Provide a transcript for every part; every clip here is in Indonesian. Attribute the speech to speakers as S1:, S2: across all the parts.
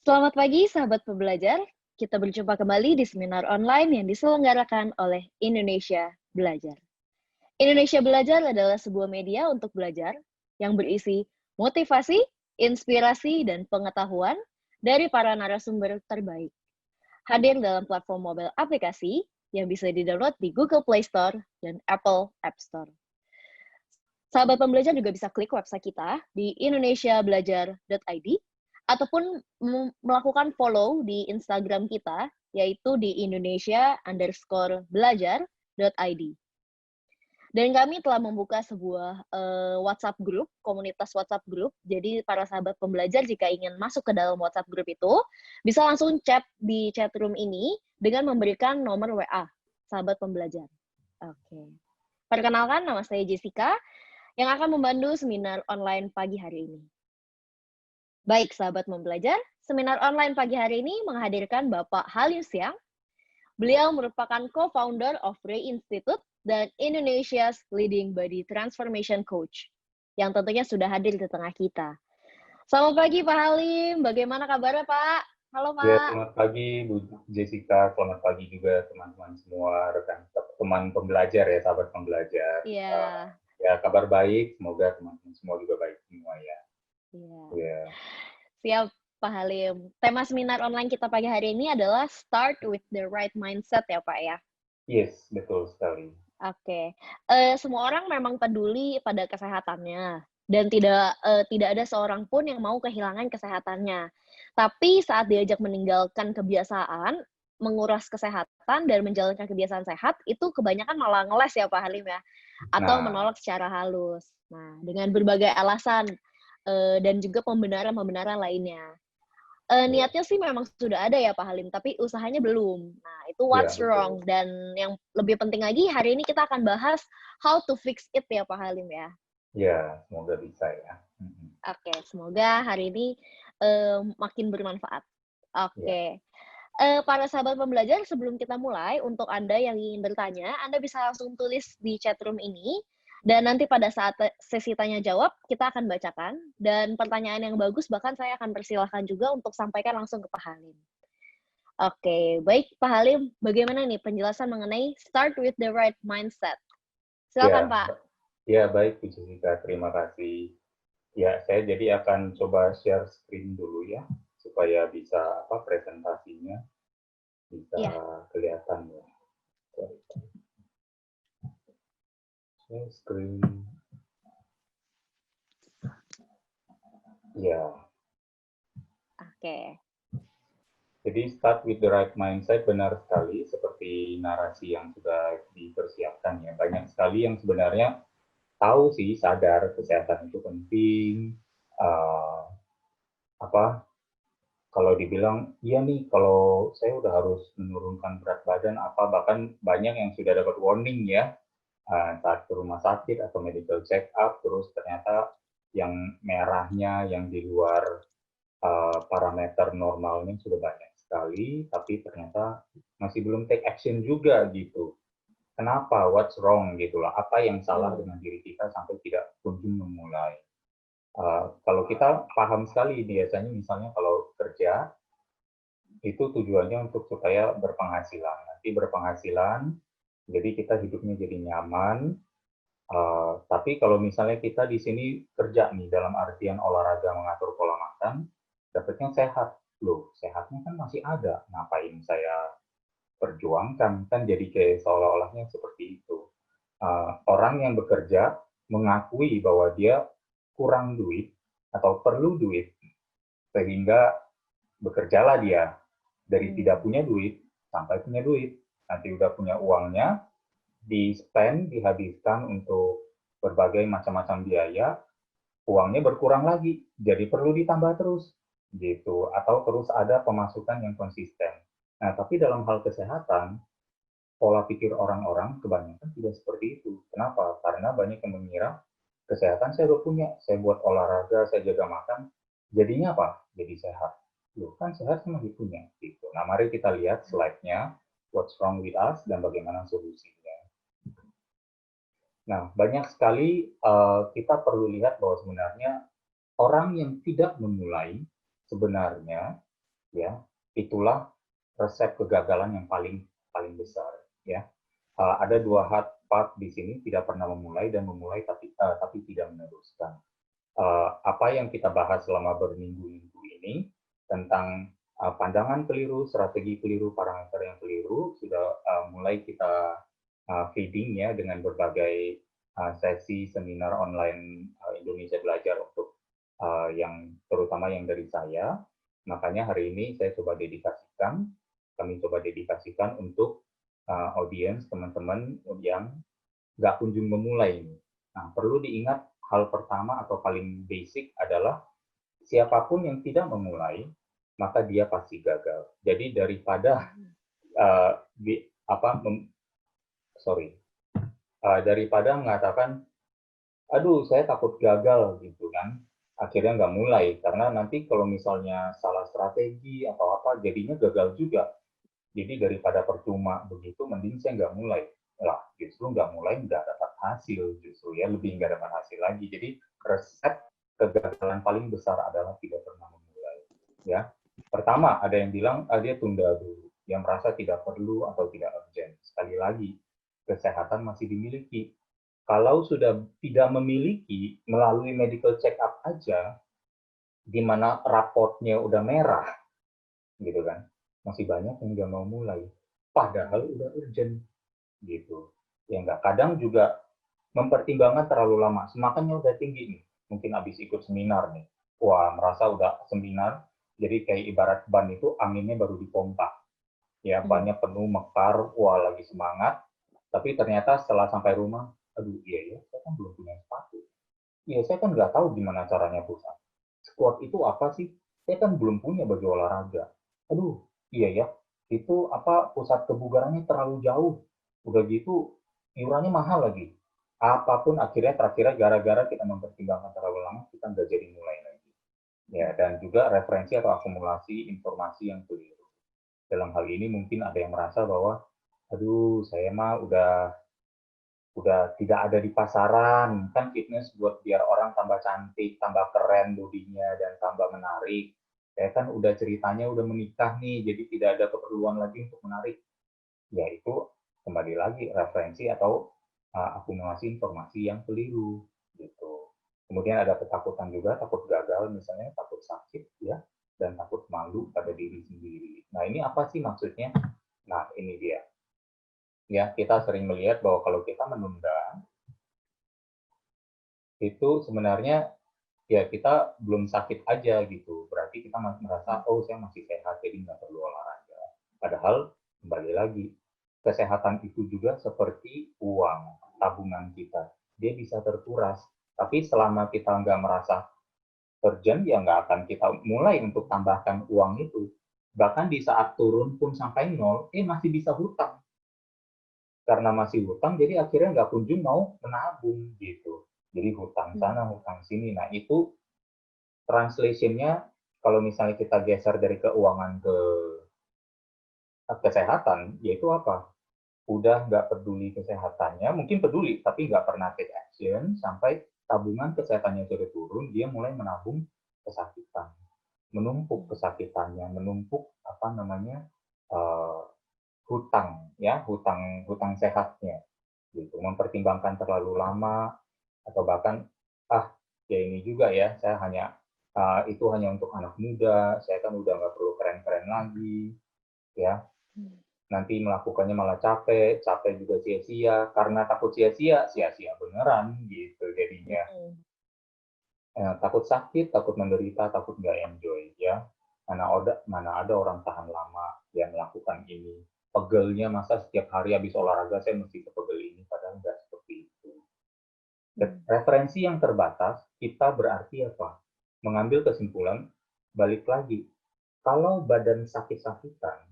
S1: Selamat pagi, sahabat pembelajar. Kita berjumpa kembali di seminar online yang diselenggarakan oleh Indonesia Belajar. Indonesia Belajar adalah sebuah media untuk belajar yang berisi motivasi, inspirasi, dan pengetahuan dari para narasumber terbaik. Hadir dalam platform mobile aplikasi yang bisa di-download di Google Play Store dan Apple App Store. Sahabat pembelajar juga bisa klik website kita di indonesiabelajar.id ataupun melakukan follow di Instagram kita, yaitu di indonesia_belajar.id. Dan kami telah membuka sebuah WhatsApp group, komunitas WhatsApp group. Jadi para sahabat pembelajar jika ingin masuk ke dalam WhatsApp group itu, bisa langsung chat di chat room ini dengan memberikan nomor WA sahabat pembelajar. Oke. Perkenalkan, nama saya Jessica yang akan membantu seminar online pagi hari ini. Baik, sahabat pembelajar, seminar online pagi hari ini menghadirkan Bapak Halim Siang. Beliau merupakan co-founder of Ray Institute dan Indonesia's leading body transformation coach, yang tentunya sudah hadir di tengah kita. Selamat pagi Pak Halim, bagaimana kabarnya Pak? Halo
S2: Ya,
S1: Pak.
S2: selamat pagi Bu Jessica, selamat pagi juga teman-teman semua, rekan teman pembelajar ya, sahabat pembelajar.
S1: Iya.
S2: Ya, kabar baik, semoga teman-teman semua juga baik semua ya.
S1: Iya.
S2: Ya,
S1: Siap Pak Halim. Tema seminar online kita pagi hari ini adalah Start with the Right Mindset ya Pak ya.
S2: yes, betul sekali.
S1: Oke. Semua orang memang peduli pada kesehatannya dan tidak ada seorang pun yang mau kehilangan kesehatannya. Tapi saat diajak meninggalkan kebiasaan, menguras kesehatan dan menjalankan kebiasaan sehat, itu kebanyakan malah ngeles ya Pak Halim ya, atau
S2: Nah,
S1: menolak secara halus. Nah, dengan berbagai alasan, dan juga pembenaran-pembenaran lainnya.
S2: ya,
S1: Niatnya sih memang sudah ada ya Pak Halim, tapi usahanya belum. Nah, itu
S2: ya
S1: what's wrong.
S2: betul.
S1: Dan yang lebih penting lagi, hari ini kita akan bahas how to fix it ya Pak Halim ya.
S2: Ya, semoga bisa ya.
S1: Oke, semoga hari ini makin bermanfaat.
S2: Ya,
S1: Oke. Para sahabat pembelajar, sebelum kita mulai, untuk Anda yang ingin bertanya, Anda bisa langsung tulis di chat room ini, dan nanti pada saat sesi tanya jawab, kita akan bacakan, dan pertanyaan yang bagus bahkan saya akan persilahkan juga untuk sampaikan langsung ke Pak Halim. Oke, baik Pak Halim, bagaimana nih penjelasan mengenai start with the right mindset? Silakan
S2: ya,
S1: Pak.
S2: ya baik Bu Jessica, terima kasih. Ya, saya jadi akan coba share screen dulu ya, supaya bisa presentasinya bisa
S1: Iya,
S2: kelihatan ya. Sorry. Screen. Ya,
S1: oke.
S2: jadi start with the right mindset benar sekali seperti narasi yang sudah dipersiapkan ya. Banyak sekali yang sebenarnya tahu sih, sadar kesehatan itu penting. Uh, apa kalau dibilang iya nih, kalau saya udah harus menurunkan berat badan apa, bahkan banyak yang sudah dapat warning ya saat ke rumah sakit atau medical check up, terus ternyata yang merahnya yang di luar parameter normalnya sudah banyak sekali, tapi ternyata masih belum take action juga gitu. Kenapa? What's wrong gitu lah? Apa yang salah
S1: Hmm.
S2: dengan diri kita sampai tidak kunjung memulai? Kalau kita paham sekali biasanya, misalnya kalau kerja itu tujuannya untuk supaya berpenghasilan. Nanti berpenghasilan, jadi kita hidupnya jadi nyaman. Tapi kalau misalnya kita di sini kerja nih dalam artian olahraga, mengatur pola makan, dapatnya sehat. Loh, sehatnya kan masih ada. Ngapain saya perjuangkan? Kan jadi kayak seolah-olahnya seperti itu. Orang yang bekerja mengakui bahwa dia kurang duit atau perlu duit, sehingga bekerjalah dia dari tidak
S1: Hmm.
S2: punya duit sampai punya duit. Nanti udah punya uangnya, di-spend, dihabiskan untuk berbagai macam-macam biaya, uangnya berkurang lagi, jadi perlu ditambah terus, gitu. Atau terus ada pemasukan yang konsisten. Nah, tapi dalam hal kesehatan, pola pikir orang-orang kebanyakan tidak seperti itu. Kenapa? Karena banyak yang mengira, kesehatan saya udah punya, saya buat olahraga, saya jaga makan, jadinya apa? Jadi sehat. Loh, kan sehat saya masih punya. Gitu. Nah, mari kita lihat slide-nya, what's wrong with us, dan bagaimana solusinya. Nah, banyak sekali kita perlu lihat bahwa sebenarnya orang yang tidak memulai sebenarnya ya. Itulah resep kegagalan yang paling paling besar, ya. Ada dua part di sini, tidak pernah memulai dan memulai tapi tidak meneruskan. Apa yang kita bahas selama berminggu-minggu ini tentang pandangan keliru, strategi keliru, parameter yang keliru sudah mulai kita feeding ya dengan berbagai sesi seminar online Indonesia Belajar untuk yang terutama yang dari saya. Makanya hari ini kami coba dedikasikan untuk audiens teman-teman yang nggak kunjung memulai ini. Nah, perlu diingat hal pertama atau paling basic adalah siapapun yang tidak memulai, maka dia pasti gagal. Jadi daripada uh, di, apa, daripada mengatakan, aduh saya takut gagal gitu kan, akhirnya nggak mulai karena nanti kalau misalnya salah strategi atau apa, jadinya gagal juga. Jadi daripada percuma begitu, mending saya nggak mulai. Lah, justru nggak mulai nggak dapat hasil, justru ya lebih nggak dapat hasil lagi. Jadi resep kegagalan paling besar adalah tidak pernah memulai. Ya, pertama ada yang bilang dia tunda dulu, yang merasa tidak perlu atau tidak urgent. Sekali lagi, kesehatan masih dimiliki. Kalau sudah tidak memiliki melalui medical check up aja, di mana raportnya udah merah, gitu kan, masih banyak yang nggak mau mulai padahal udah urgent gitu ya. Nggak, kadang juga mempertimbangkan terlalu lama, semakannya udah tinggi nih, mungkin habis ikut seminar nih, wah merasa udah seminar jadi kayak ibarat ban itu anginnya baru dipompa ya, bannya penuh mekar, wah lagi semangat, tapi ternyata setelah sampai rumah, aduh iya ya saya kan belum punya sepatu, iya saya kan nggak tahu gimana caranya push up, squat itu apa sih, saya kan belum punya baju olahraga, aduh iya ya itu apa, pusat kebugarannya terlalu jauh, udah gitu iurannya mahal lagi, apapun akhirnya terakhirnya gara-gara kita mempertimbangkan terlalu lama kita nggak jadi mulai lagi ya. Dan juga referensi atau akumulasi informasi yang keliru. Dalam hal ini mungkin ada yang merasa bahwa aduh saya mah udah tidak ada di pasaran, kan fitness buat biar orang tambah cantik, tambah keren bodinya, dan tambah menarik. Saya kan udah ceritanya udah menikah nih, jadi tidak ada keperluan lagi untuk menarik. Ya itu kembali lagi referensi atau akumulasi informasi yang keliru gitu. Kemudian ada ketakutan juga, takut gagal misalnya, takut sakit ya, dan takut malu pada diri sendiri. Nah ini apa sih maksudnya? Nah ini dia. Ya, kita sering melihat bahwa kalau kita menunda, itu sebenarnya ya kita belum sakit aja gitu. Berarti kita masih merasa, oh saya masih sehat, jadi nggak perlu olahraga. Padahal, kembali lagi, kesehatan itu juga seperti uang, tabungan kita. Dia bisa terkuras. Tapi selama kita nggak merasa urgent, ya nggak akan kita mulai untuk tambahkan uang itu. Bahkan di saat turun pun sampai nol, masih bisa hutang. Karena masih hutang, jadi akhirnya nggak kunjung mau menabung gitu. Jadi hutang sana, hutang sini. Nah itu translation-nya kalau misalnya kita geser dari keuangan ke kesehatan, yaitu apa? Udah nggak peduli kesehatannya, mungkin peduli, tapi nggak pernah take action, sampai tabungan kesehatannya sudah turun, dia mulai menabung kesakitan. Menumpuk kesakitannya, menumpuk apa namanya, hutang, ya, hutang sehatnya. Gitu. Mempertimbangkan terlalu lama, atau bahkan, ya ini juga ya, saya itu hanya untuk anak muda, saya kan udah nggak perlu keren-keren lagi, ya. Nanti melakukannya malah capek, capek juga sia-sia, karena takut sia-sia, sia-sia beneran gitu jadinya. Takut sakit, takut menderita, takut nggak enjoy, ya. Mana ada orang tahan lama yang melakukan ini. Pegelnya masa setiap hari habis olahraga saya mesti sepegel ini, padahal nggak seperti itu. Referensi yang terbatas, kita berarti apa? Mengambil kesimpulan, balik lagi. Kalau badan sakit-sakitan,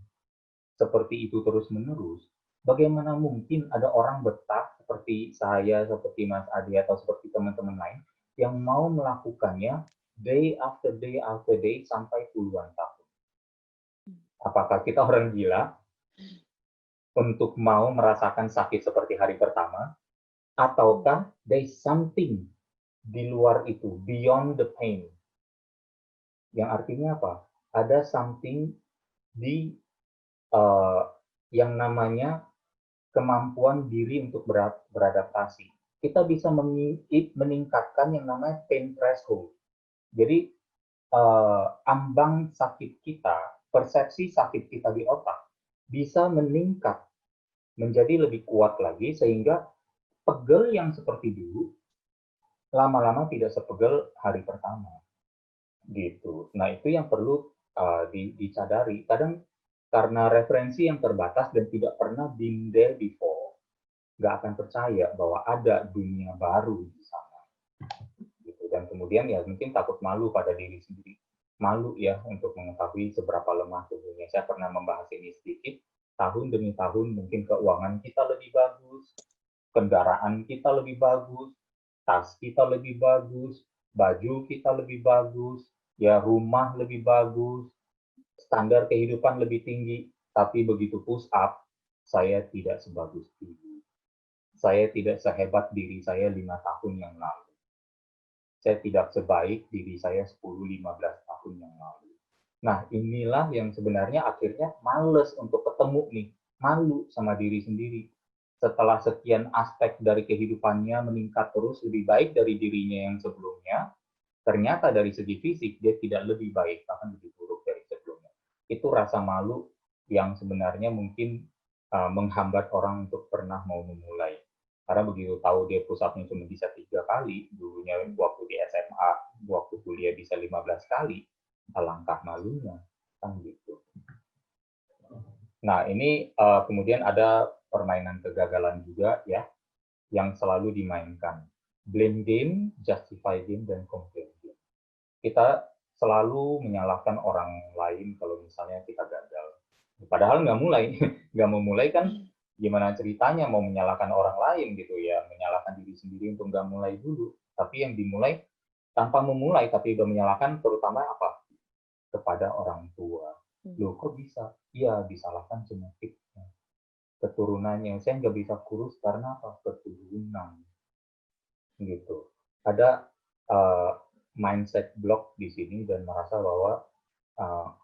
S2: seperti itu terus-menerus, bagaimana mungkin ada orang betah seperti saya, seperti Mas Adi, atau seperti teman-teman lain, yang mau melakukannya day after day after day sampai puluhan tahun? Apakah kita orang gila untuk mau merasakan sakit seperti hari pertama? Ataukah there's something di luar itu, beyond the pain? Yang artinya apa? ada something di yang namanya kemampuan diri untuk beradaptasi. Kita bisa meningkatkan yang namanya pain threshold. Jadi ambang sakit kita, persepsi sakit kita di otak bisa meningkat menjadi lebih kuat lagi sehingga pegel yang seperti dulu lama-lama tidak sepegel hari pertama gitu. Nah itu yang perlu dicadari. Kadang karena referensi yang terbatas dan tidak pernah been there before, nggak akan percaya bahwa ada dunia baru di sana. Gitu. Dan kemudian ya mungkin takut malu pada diri sendiri. Malu ya untuk mengetahui seberapa lemah tubuhnya. Saya pernah membahas ini sedikit. Tahun demi tahun mungkin keuangan kita lebih bagus, kendaraan kita lebih bagus, tas kita lebih bagus, baju kita lebih bagus, ya rumah lebih bagus, standar kehidupan lebih tinggi, tapi begitu push up, saya tidak sebagus dulu. Saya tidak sehebat diri saya 5 tahun yang lalu. Saya tidak sebaik diri saya 10-15 tahun yang lalu. Nah, inilah yang sebenarnya akhirnya males untuk ketemu nih, malu sama diri sendiri. Setelah sekian aspek dari kehidupannya meningkat terus lebih baik dari dirinya yang sebelumnya, ternyata dari segi fisik dia tidak lebih baik, bahkan lebih buruk dari sebelumnya. Itu rasa malu yang sebenarnya mungkin menghambat orang untuk pernah mau memulai. Karena begitu tahu dia push up-nya cuma bisa 3 kali, dulunya waktu di SMA, waktu kuliah bisa 15 kali, alangkah malunya, kan gitu. Nah, ini kemudian ada permainan kegagalan juga ya, yang selalu dimainkan. Blame game, justify game, dan complain game. Kita selalu menyalahkan orang lain kalau misalnya kita gagal. Padahal nggak mulai, nggak mau mulai kan gimana ceritanya mau menyalahkan orang lain gitu ya, menyalahkan diri sendiri untuk nggak mulai dulu. Tapi yang dimulai tanpa memulai tapi udah menyalahkan terutama apa? Kepada orang tua. Loh kok bisa? Iya disalahkan genetiknya, keturunannya. Saya nggak bisa kurus karena apa? Keturunan gitu. Ada mindset block di sini dan merasa bahwa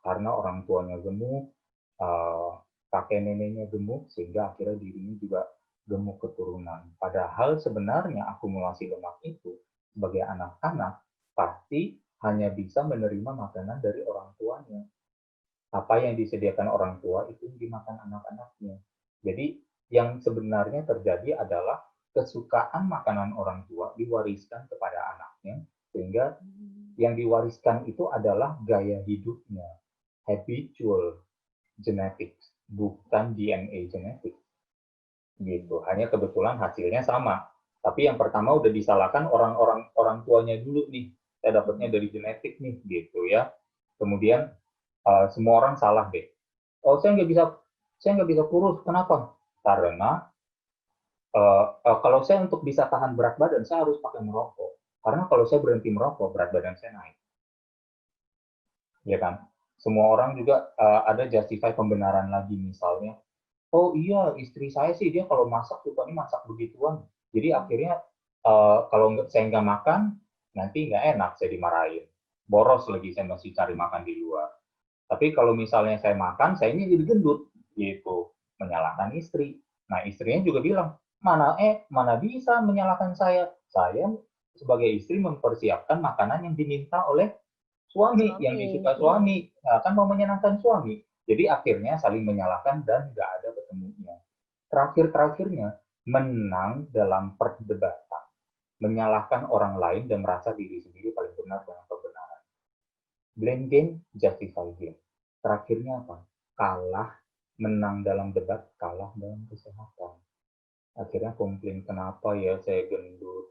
S2: karena orang tuanya gemuk, kakek neneknya gemuk, sehingga akhirnya dirinya juga gemuk keturunan. Padahal sebenarnya akumulasi lemak itu sebagai anak-anak pasti hanya bisa menerima makanan dari orang tuanya. Apa yang disediakan orang tua itu yang dimakan anak-anaknya. Jadi yang sebenarnya terjadi adalah kesukaan makanan orang tua diwariskan kepada anaknya, sehingga yang diwariskan itu adalah gaya hidupnya, habitual genetics, bukan DNA genetik. Gitu. Hanya kebetulan hasilnya sama. Tapi yang pertama udah disalahkan orang tuanya dulu nih. Saya dapatnya dari genetik nih, gitu ya. Kemudian semua orang salah deh. Oh saya nggak bisa kurus. Kenapa? Karena kalau saya untuk bisa tahan berat badan saya harus pakai merokok. Karena kalau saya berhenti merokok berat badan saya naik. Ya kan? Semua orang juga ada justify pembenaran lagi misalnya. Oh iya istri saya sih dia kalau masak sukanya masak begituan. Jadi akhirnya kalau saya nggak makan nanti nggak enak saya dimarahin. Boros lagi saya masih cari makan di luar. Tapi kalau misalnya saya makan, saya ini jadi gendut, gitu. Menyalahkan istri. Nah, istrinya juga bilang, mana bisa menyalahkan saya. Saya sebagai istri mempersiapkan makanan yang diminta oleh suami, yang disuka suami. Nah, kan mau menyenangkan suami. Jadi akhirnya saling menyalahkan dan nggak ada ketemunya. Terakhirnya, menang dalam perdebatan. Menyalahkan orang lain dan merasa diri sendiri paling benar dengan kebenaran. Blame game, justify game. Terakhirnya apa? Kalah, menang dalam debat, kalah dalam kesehatan. Akhirnya komplain, kenapa ya saya gendut,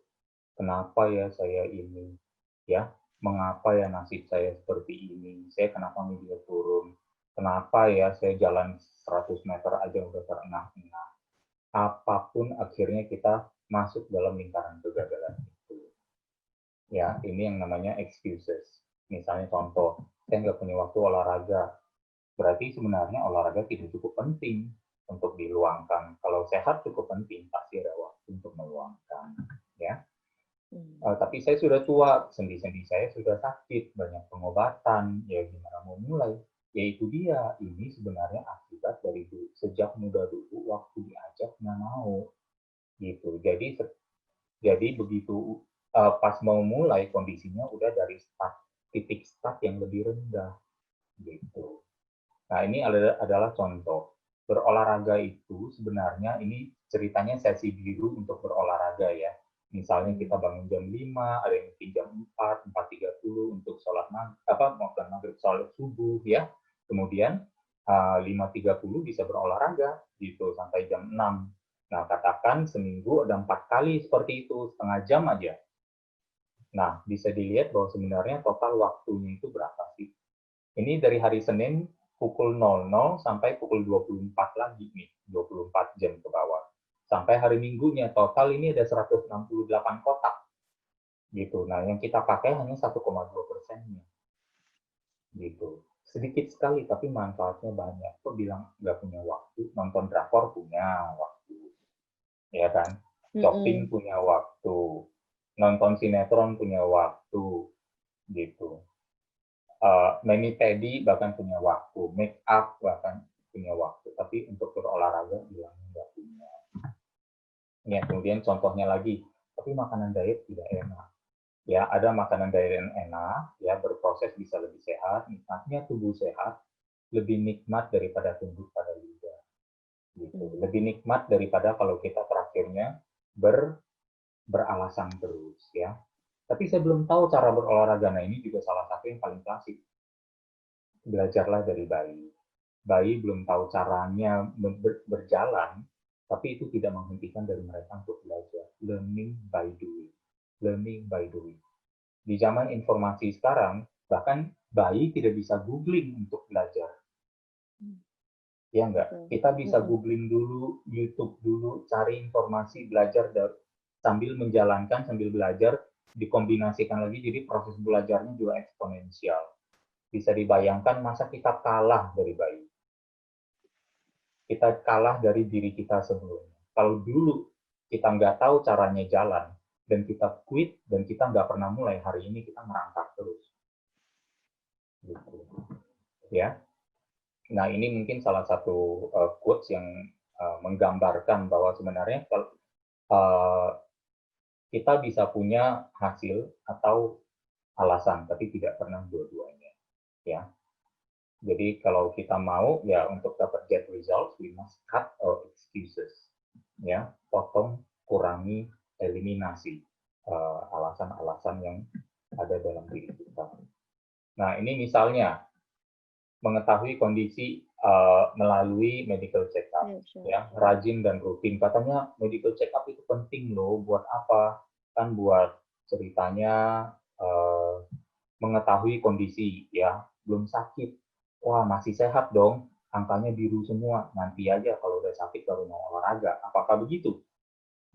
S2: kenapa ya saya ini, ya, mengapa ya nasib saya seperti ini, saya kenapa media turun, kenapa ya saya jalan 100 meter aja udah terengah-engah. Apapun akhirnya kita masuk dalam lingkaran kegagalan itu. Ya, ini yang namanya excuses. Misalnya contoh, saya nggak punya waktu olahraga, berarti sebenarnya olahraga tidak cukup penting untuk diluangkan. Kalau sehat cukup penting, pasti ada waktu untuk meluangkan. Ya. Tapi saya sudah tua, sendi-sendi saya sudah sakit, banyak pengobatan, ya gimana mau mulai? Yaitu dia, ini sebenarnya akibat dari sejak muda dulu waktu diajak nggak mau, gitu. Jadi begitu pas mau mulai kondisinya udah dari titik start yang lebih rendah, gitu. Nah ini adalah contoh. Berolahraga itu sebenarnya ini ceritanya sesi biru untuk berolahraga ya. Misalnya kita bangun jam 5, ada yang bikin jam 4, 4.30 untuk sholat maghrib, sholat subuh ya. Kemudian 5.30 bisa berolahraga gitu sampai jam 6. Nah katakan seminggu ada 4 kali seperti itu, setengah jam aja. Nah bisa dilihat bahwa sebenarnya total waktunya itu berapa sih? Ini dari hari Senin pukul 00 sampai pukul 24 lagi nih, 24 jam ke bawah. Sampai hari Minggunya total ini ada 168 kotak. Gitu. Nah, yang kita pakai hanya 1,2%-nya. Gitu. Sedikit sekali tapi manfaatnya banyak. Kok bilang nggak punya waktu, nonton drakor punya waktu. Ya kan? Shopping punya waktu. Nonton sinetron punya waktu. Gitu. Mani teddy bahkan punya waktu, make up bahkan punya waktu, tapi untuk berolahraga bilangnya nggak punya. Ya, kemudian contohnya lagi, tapi makanan diet tidak enak. Ya, ada makanan diet yang enak, ya berproses bisa lebih sehat, nikmatnya tubuh sehat, lebih nikmat daripada tunduk pada lidah. Gitu. Lebih nikmat daripada kalau kita terakhirnya beralasan terus, ya. Tapi saya belum tahu cara berolahraga. Nah, ini juga salah satu yang paling klasik. Belajarlah dari bayi. Bayi belum tahu caranya berjalan, tapi itu tidak menghentikan dari mereka untuk belajar. Learning by doing. Learning by doing. Di zaman informasi sekarang, bahkan bayi tidak bisa googling untuk belajar. Ya enggak? Kita bisa googling dulu, YouTube dulu, cari informasi, belajar sambil menjalankan, sambil belajar, dikombinasikan lagi, jadi proses belajarnya juga eksponensial. Bisa dibayangkan masa kita kalah dari bayi. Kita kalah dari diri kita sebelumnya. Kalau dulu kita nggak tahu caranya jalan, dan kita quit, dan kita nggak pernah mulai, hari ini kita merangkak terus. Gitu. Ya. Nah, ini mungkin salah satu quotes yang menggambarkan bahwa sebenarnya kita bisa punya hasil atau alasan, tapi tidak pernah dua-duanya. Ya. Jadi kalau kita mau ya untuk dapat get results, we must cut our excuses. Ya, potong, kurangi, eliminasi alasan-alasan yang ada dalam diri kita. Nah, ini misalnya mengetahui kondisi melalui medical check-up, ya, rajin dan rutin. Katanya medical check-up itu penting loh, buat apa? Kan buat ceritanya mengetahui kondisi, ya, belum sakit. Wah, masih sehat dong, angkanya biru semua. Nanti aja kalau udah sakit baru mau olahraga. Apakah begitu?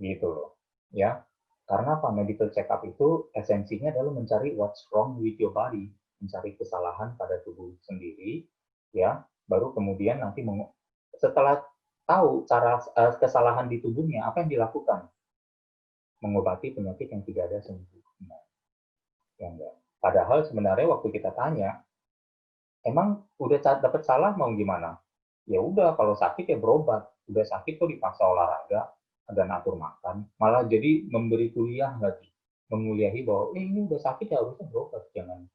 S2: Gitu loh. Ya. Karena apa? Medical check-up itu esensinya adalah mencari what's wrong with your body, mencari kesalahan pada tubuh sendiri, ya. Baru kemudian nanti setelah tahu cara kesalahan di tubuhnya, apa yang dilakukan? Mengobati penyakit yang tidak ada sembuhnya. Ya enggak. Padahal sebenarnya waktu kita tanya, emang udah dapat salah mau gimana? Ya udah, kalau sakit ya berobat. Udah sakit kok dipaksa olahraga, dan atur makan, malah jadi memberi kuliah lagi, menguliahi bahwa ini udah sakit ya harusnya berobat, jangan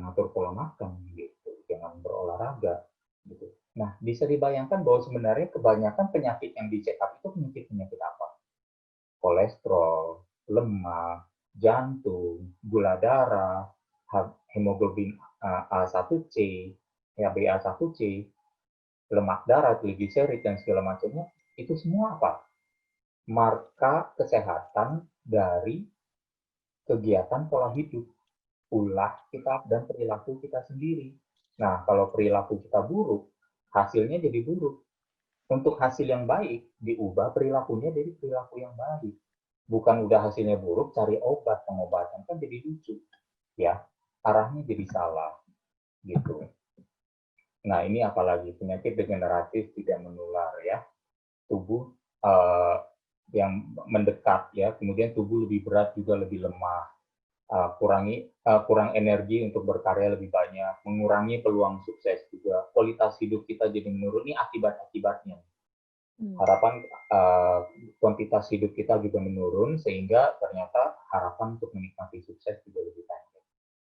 S2: atur pola makan gitu, jangan berolahraga gitu. Nah, bisa dibayangkan bahwa sebenarnya kebanyakan penyakit yang di check up itu penyakit-penyakit apa? Kolesterol, lemak, jantung, gula darah, hemoglobin A1C, HbA1c, lemak darah, trigliserid, dan segala macamnya, itu semua apa? Marka kesehatan dari kegiatan pola hidup, ulah kita dan perilaku kita sendiri. Nah, kalau perilaku kita buruk, hasilnya jadi buruk. Untuk hasil yang baik, diubah perilakunya jadi perilaku yang baik. Bukan udah hasilnya buruk, cari obat, pengobatan, kan jadi lucu. Ya, arahnya jadi salah. Gitu. Nah, ini apalagi penyakit degeneratif tidak menular ya. Tubuh yang mendekat ya, kemudian tubuh lebih berat juga lebih lemah, kurang energi untuk berkarya lebih banyak, mengurangi peluang sukses juga, kualitas hidup kita jadi menurun. Ini akibat-akibatnya. Harapan kuantitas hidup kita juga menurun sehingga ternyata harapan untuk menikmati sukses juga lebih pendek.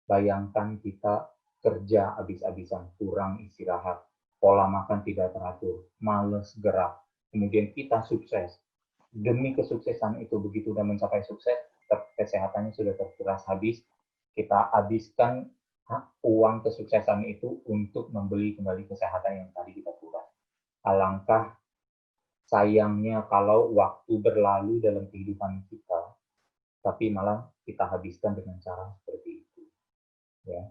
S2: Bayangkan kita kerja habis-habisan, kurang istirahat, pola makan tidak teratur, males gerak, kemudian kita sukses. Demi kesuksesan itu begitu udah mencapai sukses, kesehatannya sudah terkuras habis, kita habiskan uang kesuksesan itu untuk membeli kembali kesehatan yang tadi kita kuras. Alangkah sayangnya kalau waktu berlalu dalam kehidupan kita, tapi malah kita habiskan dengan cara seperti itu. Ya.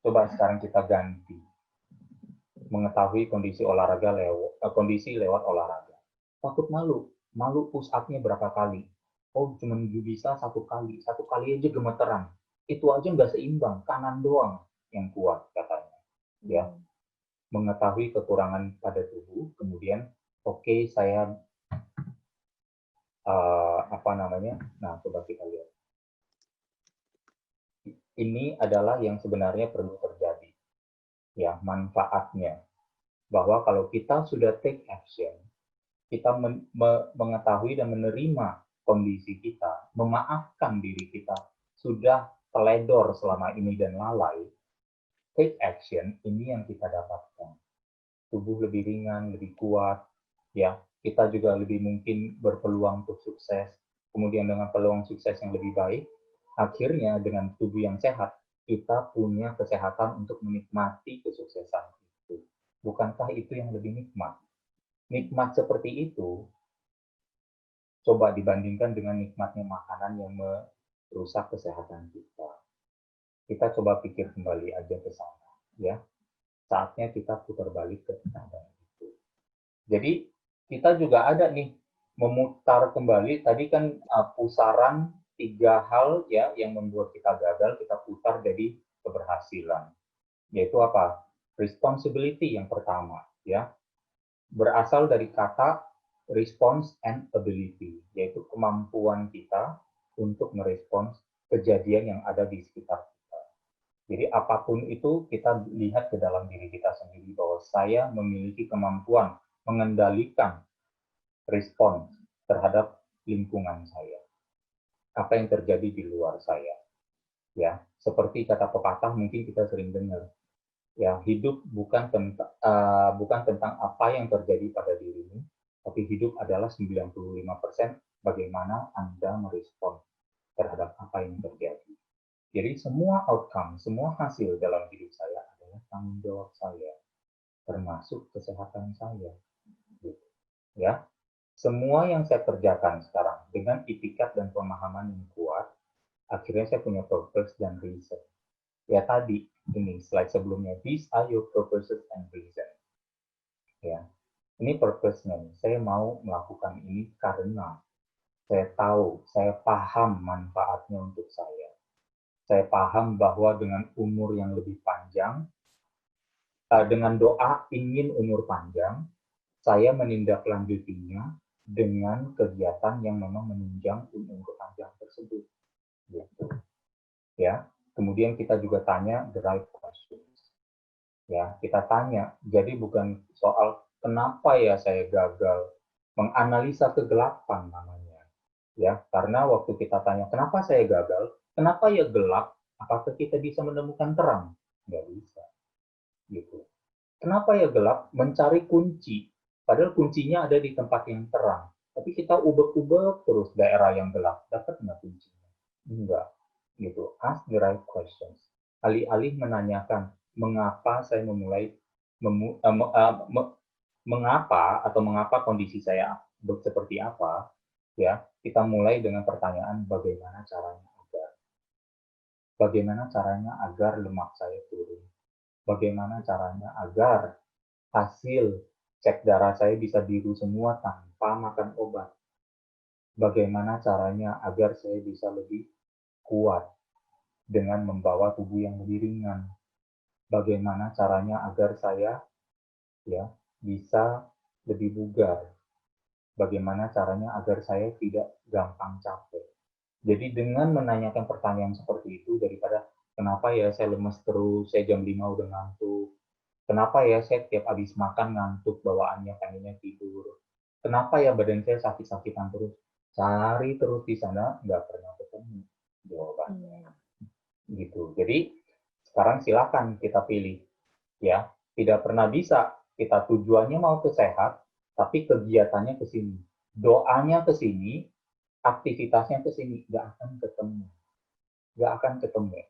S2: Coba sekarang kita ganti. Mengetahui kondisi lewat olahraga. Takut malu push up-nya berapa kali? Oh, cuma bisa satu kali aja gemeteran. Itu aja nggak seimbang, kanan doang yang kuat katanya. Ya, mengetahui kekurangan pada tubuh, kemudian oke, saya nah coba kita lihat. Ini adalah yang sebenarnya perlu terjadi. Ya, manfaatnya. Bahwa kalau kita sudah take action, kita mengetahui dan menerima kondisi kita, memaafkan diri kita, sudah teledor selama ini dan lalai, take action ini yang kita dapatkan. Tubuh lebih ringan, lebih kuat, ya, kita juga lebih mungkin berpeluang untuk sukses. Kemudian dengan peluang sukses yang lebih baik, akhirnya dengan tubuh yang sehat, kita punya kesehatan untuk menikmati kesuksesan itu. Bukankah itu yang lebih nikmat? Nikmat seperti itu, coba dibandingkan dengan nikmatnya makanan yang merusak kesehatan kita. Kita coba pikir kembali aja ke sana, ya. Saatnya kita putar balik ke keadaan itu. Jadi kita juga ada nih memutar kembali. Tadi kan pusaran 3 hal ya yang membuat kita gagal, kita putar jadi keberhasilan. Yaitu apa? Responsibility yang pertama, ya. Berasal dari kata response and ability, yaitu kemampuan kita untuk merespons kejadian yang ada di sekitar kita. Jadi apapun itu kita lihat ke dalam diri kita sendiri bahwa saya memiliki kemampuan mengendalikan respons terhadap lingkungan saya. Apa yang terjadi di luar saya. Ya, seperti kata pepatah mungkin kita sering dengar. Ya, hidup bukan tentang apa yang terjadi pada dirimu, tapi hidup adalah 95% bagaimana Anda merespon terhadap apa yang terjadi. Jadi semua outcome, semua hasil dalam hidup saya adalah tanggung jawab saya, termasuk kesehatan saya. Gitu. Ya, semua yang saya kerjakan sekarang dengan itikat dan pemahaman yang kuat, akhirnya saya punya purpose dan reason. Ya tadi, ini slide sebelumnya, these are your purposes and reason. Ya, ini purpose-nya. Saya mau melakukan ini karena saya tahu, saya paham manfaatnya untuk saya. Saya paham bahwa dengan umur yang lebih panjang, dengan doa ingin umur panjang, saya menindaklanjutinya dengan kegiatan yang memang menunjang umur panjang tersebut. Gitu. Ya, kemudian kita juga tanya the right questions. Ya, kita tanya. Jadi bukan soal kenapa ya saya gagal, menganalisa kegelapan namanya. Ya, karena waktu kita tanya kenapa saya gagal, kenapa ya gelap, apakah kita bisa menemukan terang? Nggak bisa. Gitu. Kenapa ya gelap? Mencari kunci. Padahal kuncinya ada di tempat yang terang. Tapi kita ubek-ubek terus daerah yang gelap. Dapat nggak kuncinya? Enggak. Gitu. Ask the right questions. Alih-alih menanyakan mengapa saya memulai mengapa kondisi saya seperti apa, ya, kita mulai dengan pertanyaan bagaimana caranya agar lemak saya turun, bagaimana caranya agar hasil cek darah saya bisa biru semua tanpa makan obat, bagaimana caranya agar saya bisa lebih kuat dengan membawa tubuh yang lebih ringan, bagaimana caranya agar saya ya bisa lebih bugar. Bagaimana caranya agar saya tidak gampang capek. Jadi dengan menanyakan pertanyaan seperti itu, daripada kenapa ya saya lemes terus, saya jam 5 udah ngantuk, kenapa ya saya tiap habis makan ngantuk bawaannya pengennya tidur, kenapa ya badan saya sakit-sakitan terus, cari terus di sana nggak pernah ketemu jawabannya. Gitu. Jadi sekarang silakan kita pilih, ya. Tidak pernah bisa kita tujuannya mau ke sehat, tapi kegiatannya ke sini, doanya ke sini, aktivitasnya ke sini, nggak akan ketemu,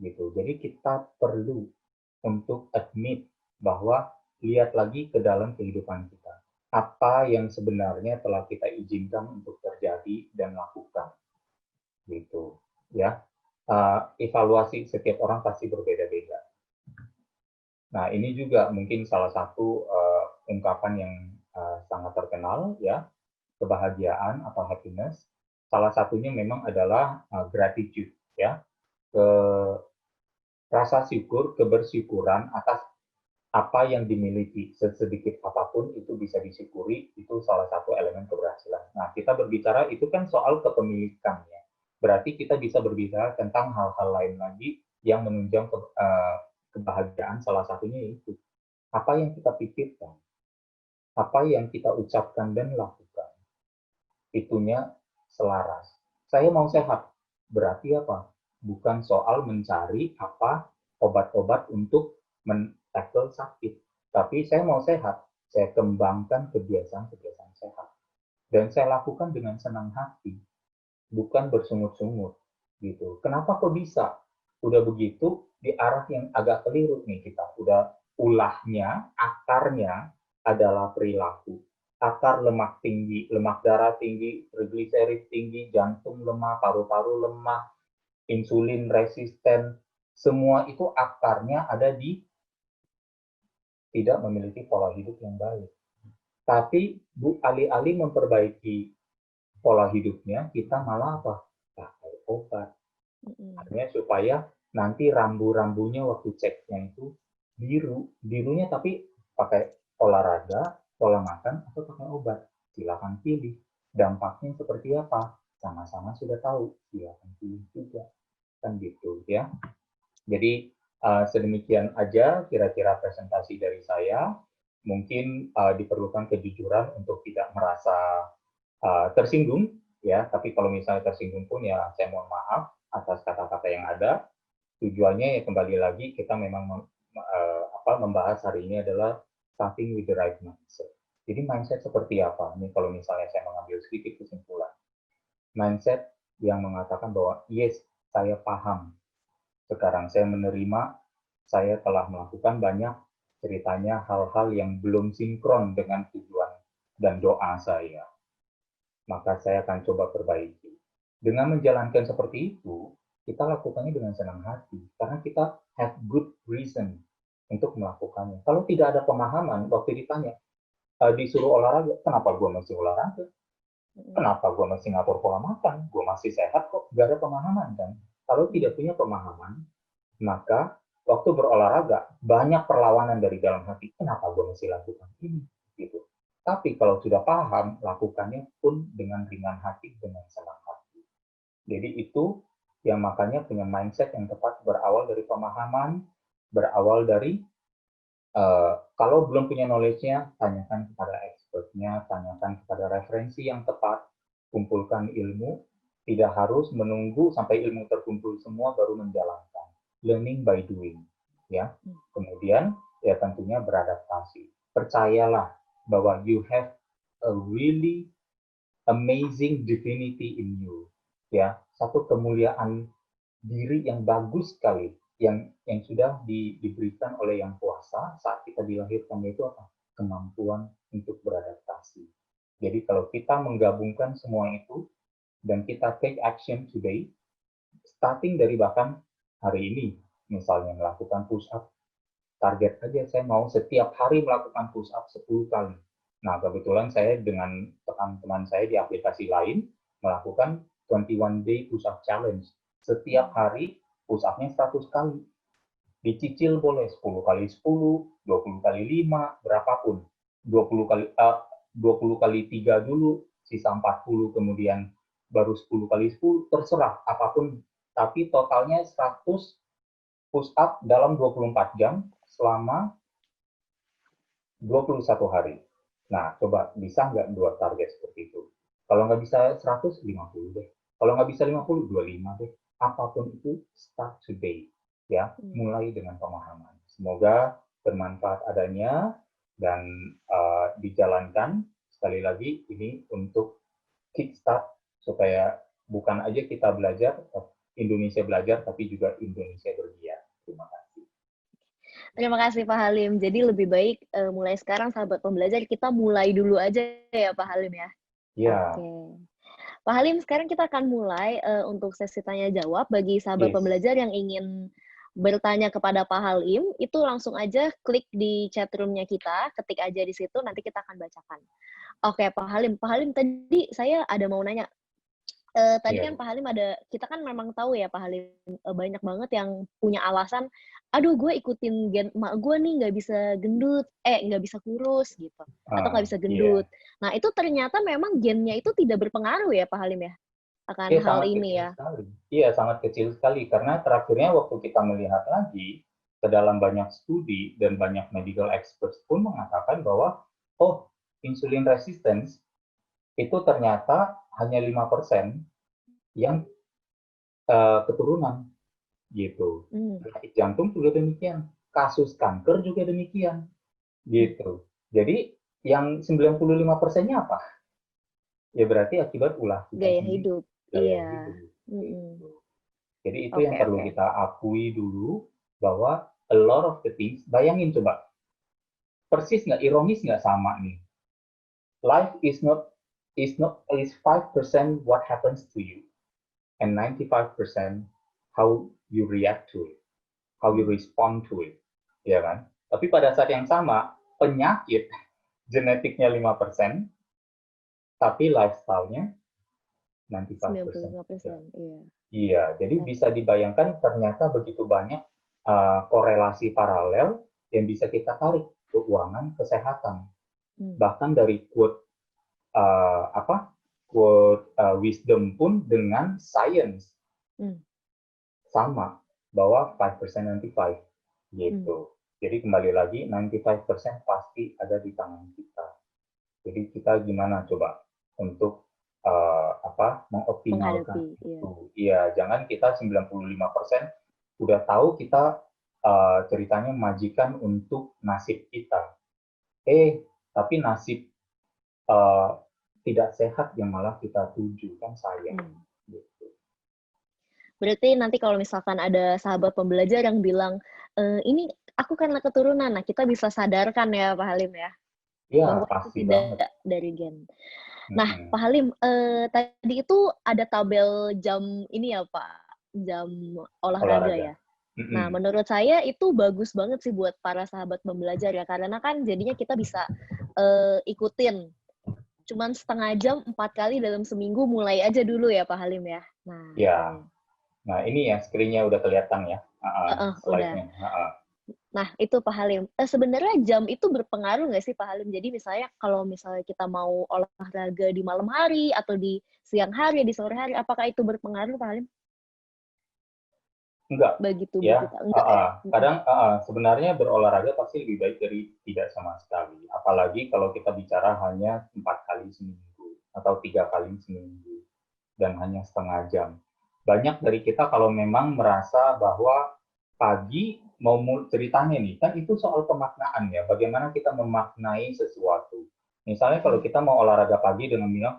S2: gitu. Jadi kita perlu untuk admit bahwa lihat lagi ke dalam kehidupan kita, apa yang sebenarnya telah kita izinkan untuk terjadi dan lakukan, gitu, ya. Evaluasi setiap orang pasti berbeda-beda. Nah, ini juga mungkin salah satu ungkapan yang sangat terkenal, ya, kebahagiaan atau happiness. Salah satunya memang adalah gratitude, ya, ke rasa syukur, kebersyukuran atas apa yang dimiliki, sedikit apapun itu bisa disyukuri, itu salah satu elemen keberhasilan. Nah, kita berbicara itu kan soal kepemilikan, ya. Berarti kita bisa berbicara tentang hal-hal lain lagi yang menunjang kebahagiaan, salah satunya itu apa yang kita pikirkan, apa yang kita ucapkan dan lakukan, itunya selaras. Saya mau sehat, berarti apa? Bukan soal mencari apa obat-obat untuk men-tackle sakit, tapi saya mau sehat, saya kembangkan kebiasaan-kebiasaan sehat, dan saya lakukan dengan senang hati, bukan bersungut-sungut, gitu. Kenapa kok bisa? Udah begitu di arah yang agak keliru nih kita. Udah ulahnya, akarnya adalah perilaku. Akar lemak tinggi, lemak darah tinggi, trigliserid tinggi, jantung lemah, paru-paru lemah, insulin resisten, semua itu akarnya ada di tidak memiliki pola hidup yang baik. Tapi alih-alih memperbaiki pola hidupnya, kita malah apa? Pakai obat. Artinya supaya nanti rambu-rambunya waktu ceknya itu biru. Birunya tapi pakai olahraga, pola makan, atau pakai obat. Silakan pilih. Dampaknya seperti apa? Sama-sama sudah tahu. Silakan pilih juga. Kan gitu, ya. Jadi sedemikian aja kira-kira presentasi dari saya. Mungkin diperlukan kejujuran untuk tidak merasa tersinggung, ya. Tapi kalau misalnya tersinggung pun ya saya mohon maaf atas kata-kata yang ada. Tujuannya ya kembali lagi kita memang membahas hari ini adalah starting with the right mindset. Jadi mindset seperti apa? Ini kalau misalnya saya mengambil sedikit kesimpulan. Mindset yang mengatakan bahwa yes, saya paham. Sekarang saya menerima, saya telah melakukan banyak ceritanya hal-hal yang belum sinkron dengan tujuan dan doa saya. Maka saya akan coba perbaiki. Dengan menjalankan seperti itu, kita lakukannya dengan senang hati, karena kita have good reason untuk melakukannya. Kalau tidak ada pemahaman, waktu ditanya, disuruh olahraga, kenapa gue mesti olahraga? Kenapa gue mesti ngatur pola makan? Gue masih sehat kok, gak ada pemahaman kan? Kalau tidak punya pemahaman, maka waktu berolahraga, banyak perlawanan dari dalam hati, kenapa gue mesti lakukan ini? Gitu. Tapi kalau sudah paham, lakukannya pun dengan ringan hati, dengan senang hati. Jadi itu yang makanya punya mindset yang tepat berawal dari pemahaman, berawal dari kalau belum punya knowledge-nya, tanyakan kepada expertnya, tanyakan kepada referensi yang tepat, kumpulkan ilmu, tidak harus menunggu sampai ilmu terkumpul semua baru menjalankan. Learning by doing, ya. Kemudian ya tentunya beradaptasi. Percayalah bahwa you have a really amazing divinity in you, ya. Satu kemuliaan diri yang bagus sekali yang sudah diberikan oleh Yang Kuasa saat kita dilahirkan, yaitu apa? Kemampuan untuk beradaptasi. Jadi kalau kita menggabungkan semua itu dan kita take action today, starting dari bahkan hari ini, misalnya melakukan push up, target aja saya mau setiap hari melakukan push up 10 kali. Nah, kebetulan saya dengan teman-teman saya di aplikasi lain melakukan 21 day push up challenge. Setiap hari push up-nya 100 kali. Dicicil boleh 10 kali 10, 20 kali 5, berapapun. 20 kali 20 kali 3 dulu, sisa 40, kemudian baru 10 kali 10, terserah apapun, tapi totalnya 100 push up dalam 24 jam selama 21 hari. Nah, coba bisa nggak buat target seperti itu? Kalau nggak bisa 100, 50 deh. Kalau nggak bisa 50, 25 deh. Apapun itu, start today. Ya, mulai dengan pemahaman. Semoga bermanfaat adanya dan dijalankan. Sekali lagi, ini untuk kickstart supaya bukan aja kita belajar, Indonesia belajar, tapi juga Indonesia bergiat. Terima kasih.
S1: Terima kasih Pak Halim. Jadi lebih baik mulai sekarang sahabat pembelajar kita mulai dulu aja ya Pak Halim ya.
S2: Ya.
S1: Oke. Pak Halim, sekarang kita akan mulai untuk sesi tanya jawab bagi sahabat pembelajar yang ingin bertanya kepada Pak Halim, itu langsung aja klik di chat room-nya kita, ketik aja di situ, nanti kita akan bacakan. Oke, Pak Halim tadi saya ada mau nanya. Tadi kan Pak Halim kita kan memang tahu ya Pak Halim, banyak banget yang punya alasan, aduh gue ikutin gen emak gue nih nggak bisa kurus gitu, atau nggak bisa gendut. Nah itu ternyata memang gennya itu tidak berpengaruh ya Pak Halim ya, akan hal ini ya?
S2: Iya, sangat kecil sekali, karena terakhirnya waktu kita melihat lagi, ke dalam banyak studi dan banyak medical experts pun mengatakan bahwa, oh, insulin resistance itu ternyata hanya 5% yang keturunan gitu. Penyakit jantung juga demikian, kasus kanker juga demikian gitu. Jadi yang 95%-nya apa? Ya berarti akibat ulah kita
S1: Gaya
S2: sendiri.
S1: hidup.
S2: Gaya hidup. Gitu. Jadi itu yang perlu kita akui dulu, bahwa a lot of the things, bayangin coba, persis nggak, ironis nggak sama nih. Life is 5% what happens to you, and 95% how you react to it, how you respond to it, ya kan? Tapi pada saat yang sama, penyakit genetiknya 5%, tapi lifestyle-nya 95%. Iya, jadi bisa dibayangkan ternyata begitu banyak korelasi paralel yang bisa kita tarik keuangan kesehatan. Bahkan dari quote wisdom pun dengan science sama, bahwa 5% 95 gitu. Jadi kembali lagi 95% pasti ada di tangan kita. Jadi kita gimana coba untuk mengoptimalkan itu. Iya, jangan kita 95% udah tahu kita ceritanya majikan untuk nasib kita. Tapi nasib tidak sehat yang malah kita tuju, kan sayang. Gitu.
S1: Berarti nanti kalau misalkan ada sahabat pembelajar yang bilang, ini aku karena keturunan, nah kita bisa sadarkan ya Pak Halim ya, bahwa
S2: pasti
S1: itu tidak dari gen. Nah, Pak Halim, tadi itu ada tabel jam ini ya Pak, jam olahraga ya. Nah, menurut saya itu bagus banget sih buat para sahabat pembelajar ya, karena kan jadinya kita bisa ikutin. Cuman setengah jam 4 kali dalam seminggu, mulai aja dulu ya Pak Halim ya. Nah,
S2: ya. Nah, ini ya screen-nya udah kelihatan ya.
S1: Slide-nya. Nah, itu Pak Halim. Sebenarnya jam itu berpengaruh nggak sih Pak Halim? Jadi misalnya kalau misalnya kita mau olahraga di malam hari atau di siang hari, di sore hari, apakah itu berpengaruh Pak Halim?
S2: Enggak.
S1: Bagi tubuh
S2: ya.
S1: kita? Enggak ya?
S2: Kadang sebenarnya berolahraga pasti lebih baik dari tidak sama sekali. Apalagi kalau kita bicara hanya 4 kali seminggu atau 3 kali seminggu dan hanya setengah jam. Banyak dari kita kalau memang merasa bahwa pagi mau ceritanya nih, kan itu soal pemaknaan ya, bagaimana kita memaknai sesuatu. Misalnya kalau kita mau olahraga pagi dengan bilang,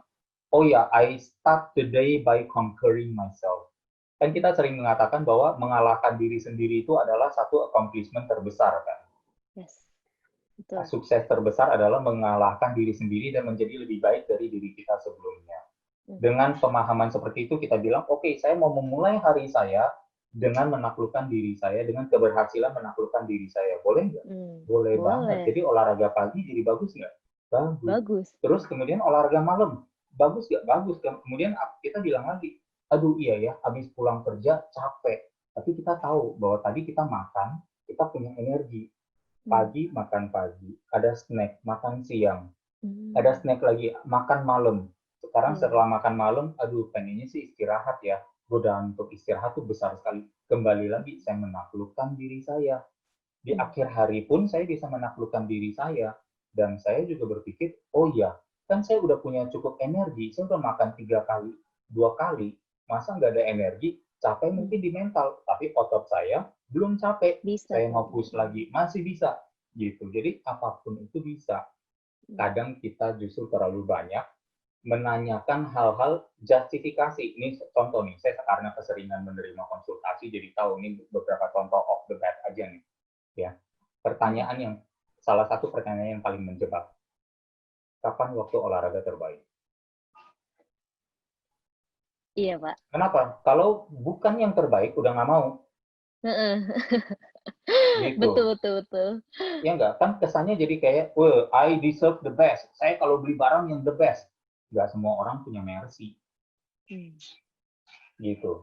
S2: oh ya, I start the day by conquering myself. Kan kita sering mengatakan bahwa mengalahkan diri sendiri itu adalah satu accomplishment terbesar kan.
S1: Yes. Betul.
S2: Sukses terbesar adalah mengalahkan diri sendiri dan menjadi lebih baik dari diri kita sebelumnya. Dengan pemahaman seperti itu kita bilang, oke, saya mau memulai hari saya dengan menaklukkan diri saya, dengan keberhasilan menaklukkan diri saya. Boleh nggak? Boleh banget. Jadi olahraga pagi jadi bagus nggak? Bagus. Terus kemudian olahraga malam, bagus nggak? Bagus. Kemudian kita bilang lagi, aduh iya ya, habis pulang kerja capek. Tapi kita tahu bahwa tadi kita makan, kita punya energi. Pagi makan pagi, ada snack makan siang, ada
S1: Hmm.
S2: snack lagi makan malam. Sekarang
S1: Iya.
S2: setelah makan malam, aduh pengennya sih istirahat ya. Godaan untuk istirahat tuh besar sekali. Kembali lagi saya menaklukkan diri saya. Di
S1: Hmm.
S2: akhir hari pun saya bisa menaklukkan diri saya. Dan saya juga berpikir, oh iya, kan saya udah punya cukup energi, saya udah makan 3 kali, 2 kali, masa nggak ada energi, capek
S1: Hmm.
S2: mungkin di mental, tapi otot saya belum capek,
S1: Bisa
S2: saya mau
S1: tadi.
S2: push lagi, masih bisa, gitu. Jadi apapun itu bisa.
S1: Hmm.
S2: Kadang kita justru terlalu banyak menanyakan hal-hal justifikasi. Ini contoh nih, saya karena keseringan menerima konsultasi, jadi tahu ini beberapa contoh off the bat aja nih. Ya,
S1: Hmm.
S2: pertanyaan yang salah satu pertanyaan yang paling menjebak. Kapan waktu olahraga terbaik?
S1: Iya, Pak.
S2: Kenapa? Kalau bukan yang terbaik, udah nggak mau.
S1: Heeh. Betul
S2: Gitu.
S1: betul betul.
S2: Ya nggak? Kan kesannya jadi kayak, well, I deserve the best. Saya kalau beli barang yang the best. Nggak semua orang punya Mercy.
S1: Hmm.
S2: Gitu.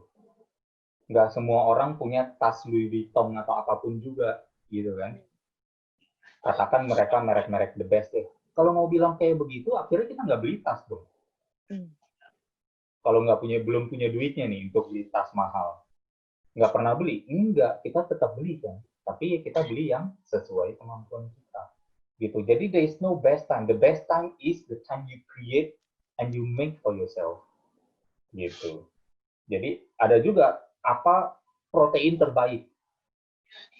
S2: Nggak semua orang punya tas Louis Vuitton atau apapun juga. Gitu kan. Katakan mereka merek-merek the best deh. Kalau mau bilang kayak begitu, akhirnya kita nggak beli tas dong.
S1: Hmm.
S2: Kalau nggak punya, belum punya duitnya nih untuk beli tas mahal. Nggak pernah beli? Enggak, kita tetap beli kan. Tapi kita beli yang sesuai kemampuan kita. Gitu. Jadi there is no best time. The best time is the time you create and you make for yourself. Gitu. Jadi ada juga apa protein terbaik,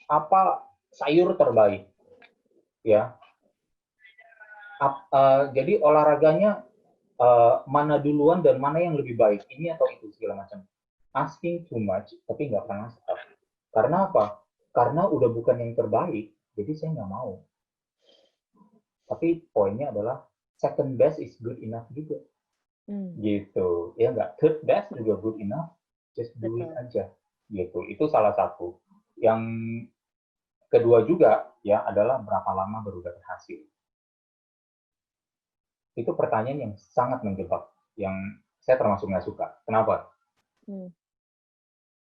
S2: apa sayur terbaik, ya. Jadi olahraganya mana duluan dan mana yang lebih baik, ini atau itu segala macam. Asking too much, tapi nggak pernah stop. Karena apa? Karena udah bukan yang terbaik, jadi saya nggak mau. Tapi poinnya adalah second best is good enough juga.
S1: Hmm.
S2: Gitu. Ya nggak? Third best juga good enough, just do it
S1: Betul.
S2: aja. Gitu. Itu salah satu. Yang kedua juga ya adalah berapa lama baru dapat hasil. Itu pertanyaan yang sangat menjebak, yang saya termasuk nggak suka. Kenapa?
S1: Hmm.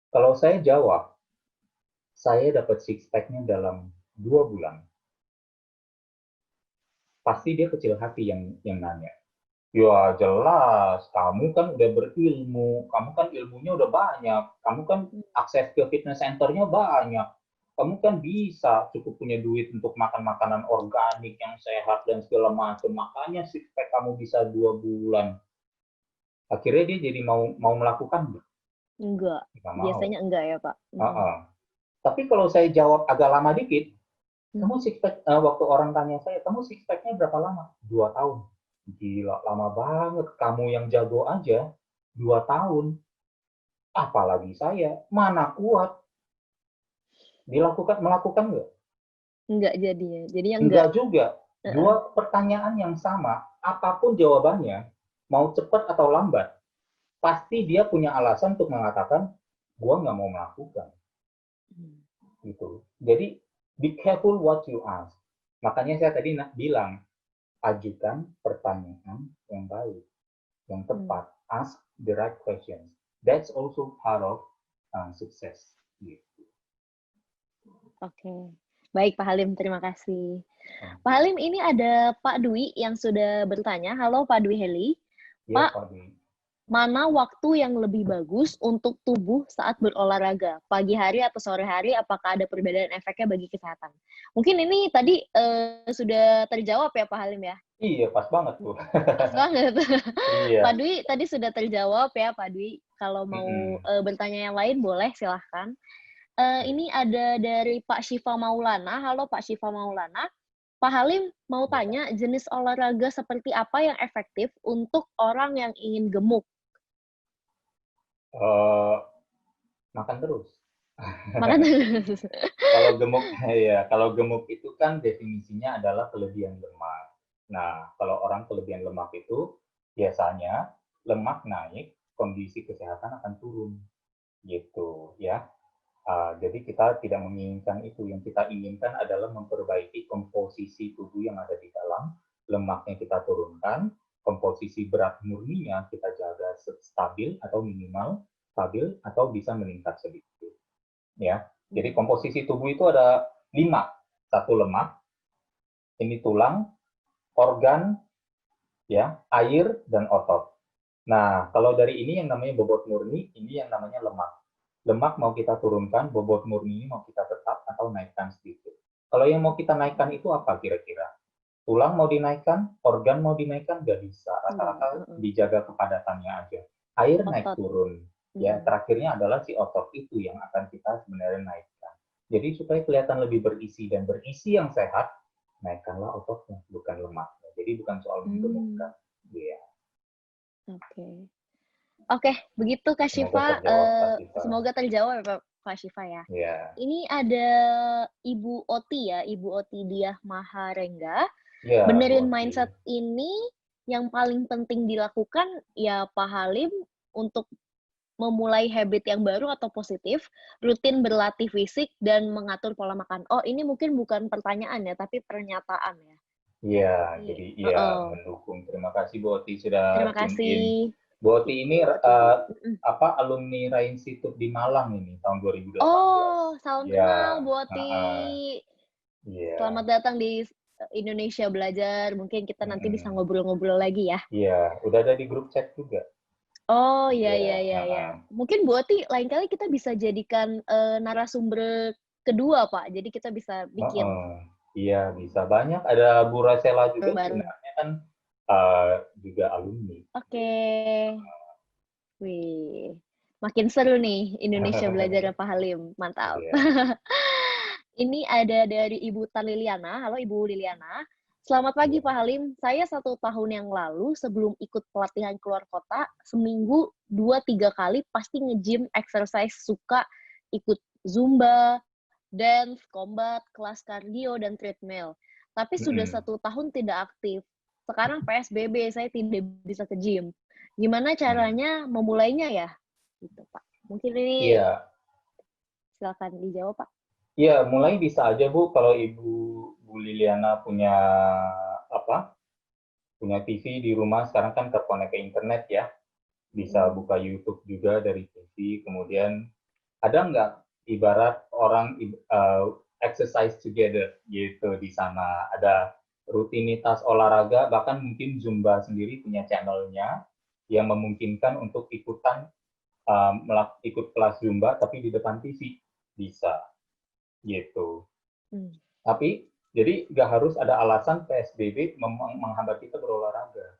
S2: Kalau saya jawab, saya dapat six pack-nya dalam 2 bulan, pasti dia kecil hati yang nanya. Ya jelas, kamu kan udah berilmu, kamu kan ilmunya udah banyak, kamu kan
S1: Hmm.
S2: akses ke fitness centernya banyak, kamu kan bisa cukup punya duit untuk makan makanan organik yang sehat dan segala macam, makanya six pack kamu bisa 2 bulan. Akhirnya dia jadi mau mau melakukan,
S1: Enggak.
S2: nggak mau.
S1: Biasanya enggak ya, Pak? Hmm.
S2: Tapi kalau saya jawab agak lama dikit,
S1: Hmm.
S2: kamu six pack, waktu orang tanya saya, kamu six pack-nya berapa lama? 2 tahun. Gila, lama banget. Kamu yang jago aja 2 tahun. Apalagi saya, mana kuat. Melakukan nggak?
S1: Enggak jadinya. Jadinya enggak.
S2: Enggak juga.
S1: Heeh.
S2: Dua pertanyaan yang sama, apapun jawabannya, mau cepat atau lambat, pasti dia punya alasan untuk mengatakan, gua nggak mau melakukan.
S1: Hmm.
S2: Gitu. Jadi, be careful what you ask. Makanya saya tadi bilang, ajukan pertanyaan yang baik, yang
S1: Hmm.
S2: tepat. Ask the right questions. That's also part of success. Gitu.
S1: Oke. Baik, Pak Halim, terima kasih.
S2: Oh,
S1: Pak Halim, ini ada Pak Dwi yang sudah bertanya. Halo, Pak Dwi Heli.
S2: ya
S1: Pak,
S2: Pak Dwi.
S1: mana waktu yang lebih bagus untuk tubuh saat berolahraga? Pagi hari atau sore hari? Apakah ada perbedaan efeknya bagi kesehatan? Mungkin ini tadi sudah terjawab ya, Pak Halim ya?
S2: Iya, pas banget tuh.
S1: Pas banget.
S2: Iya.
S1: Pak Dwi tadi sudah terjawab ya, Pak Dwi. Kalau mau
S2: Mm-mm.
S1: bertanya yang lain boleh silahkan.
S2: Iya.
S1: Ini ada dari Pak Syifa Maulana. Halo Pak Syifa Maulana. Pak Halim mau
S2: Iya, Pak.
S1: tanya jenis olahraga seperti apa yang efektif untuk orang yang ingin gemuk?
S2: Eh, makan terus.
S1: Makan
S2: Kalau gemuk, ya, kalau gemuk itu kan definisinya adalah kelebihan lemak. Nah, kalau orang kelebihan lemak itu biasanya lemak naik, kondisi kesehatan akan turun, gitu ya. Jadi kita tidak menginginkan itu. Yang kita inginkan adalah memperbaiki komposisi tubuh yang ada di dalam, lemaknya kita turunkan, komposisi berat murninya kita jaga stabil atau minimal stabil atau bisa meningkat sedikit. Ya, jadi komposisi tubuh itu ada 5. satu lemak, ini tulang, organ, ya, air, dan otot. Nah, kalau dari ini yang namanya bobot murni, ini yang namanya lemak. Lemak mau kita turunkan, bobot murni ini mau kita tetap atau naikkan sedikit. Kalau yang mau kita naikkan itu apa kira-kira? Tulang mau dinaikkan, organ mau dinaikkan, nggak bisa. Rata-rata dijaga kepadatannya aja. Air naik turun. Ya, terakhirnya adalah si otot itu yang akan kita sebenarnya naikkan. Jadi supaya kelihatan lebih berisi dan berisi yang sehat, naikkanlah ototnya, bukan lemaknya. Jadi bukan soal menggemukkan. Ya.
S1: Oke, begitu Kak Syifa.
S2: Semoga
S1: terjawab ya Kak Syifa ya.
S2: Yeah.
S1: Ini ada Ibu Oti ya, Ibu Oti Diah Maharengga.
S2: Yeah,
S1: Benerin mindset ini yang paling penting dilakukan ya Pak Halim untuk memulai habit yang baru atau positif, rutin berlatih fisik dan mengatur pola makan. Oh, ini mungkin bukan pertanyaan ya, tapi pernyataan ya.
S2: Iya, jadi iya mendukung. Terima kasih Bu Oti sudah
S1: Terima kasih.
S2: Bu Oti ini alumni Rai Institute di Malang ini tahun 2018.
S1: Oh, salam kenal Bu Oti. Selamat datang di Indonesia Belajar. Mungkin kita nanti bisa ngobrol-ngobrol lagi ya.
S2: Iya, udah ada di grup chat juga.
S1: Oh, iya. Mungkin Bu Oti lain kali kita bisa jadikan narasumber kedua, Pak. Jadi kita bisa bikin.
S2: Iya, bisa. Banyak. Ada Bu Rasela juga sebenarnya kan juga alumni.
S1: Oke. Wih, makin seru nih Indonesia Belajar Pak Halim. Mantap. Ini ada dari Ibu Liliana. Halo Ibu Liliana. Selamat pagi Pak Halim. Saya 1 tahun yang lalu sebelum ikut pelatihan keluar kota, seminggu 2-3 kali pasti nge-gym, exercise, suka ikut Zumba, dance, combat, kelas kardio, dan treadmill. Tapi sudah 1 tahun tidak aktif. Sekarang PSBB, saya tidak bisa ke gym. Gimana caranya memulainya ya? Gitu, Pak. Mungkin ini silakan dijawab, Pak.
S2: Iya, mulai bisa aja Bu, kalau Ibu Liliana punya punya TV di rumah, sekarang kan terkonek ke internet ya. Bisa buka YouTube juga dari TV, kemudian ada nggak ibarat orang exercise together gitu di sana, ada rutinitas olahraga, bahkan mungkin Zumba sendiri punya channelnya yang memungkinkan untuk ikut kelas Zumba tapi di depan TV bisa gitu. Tapi jadi nggak harus ada alasan PSBB menghambat kita berolahraga.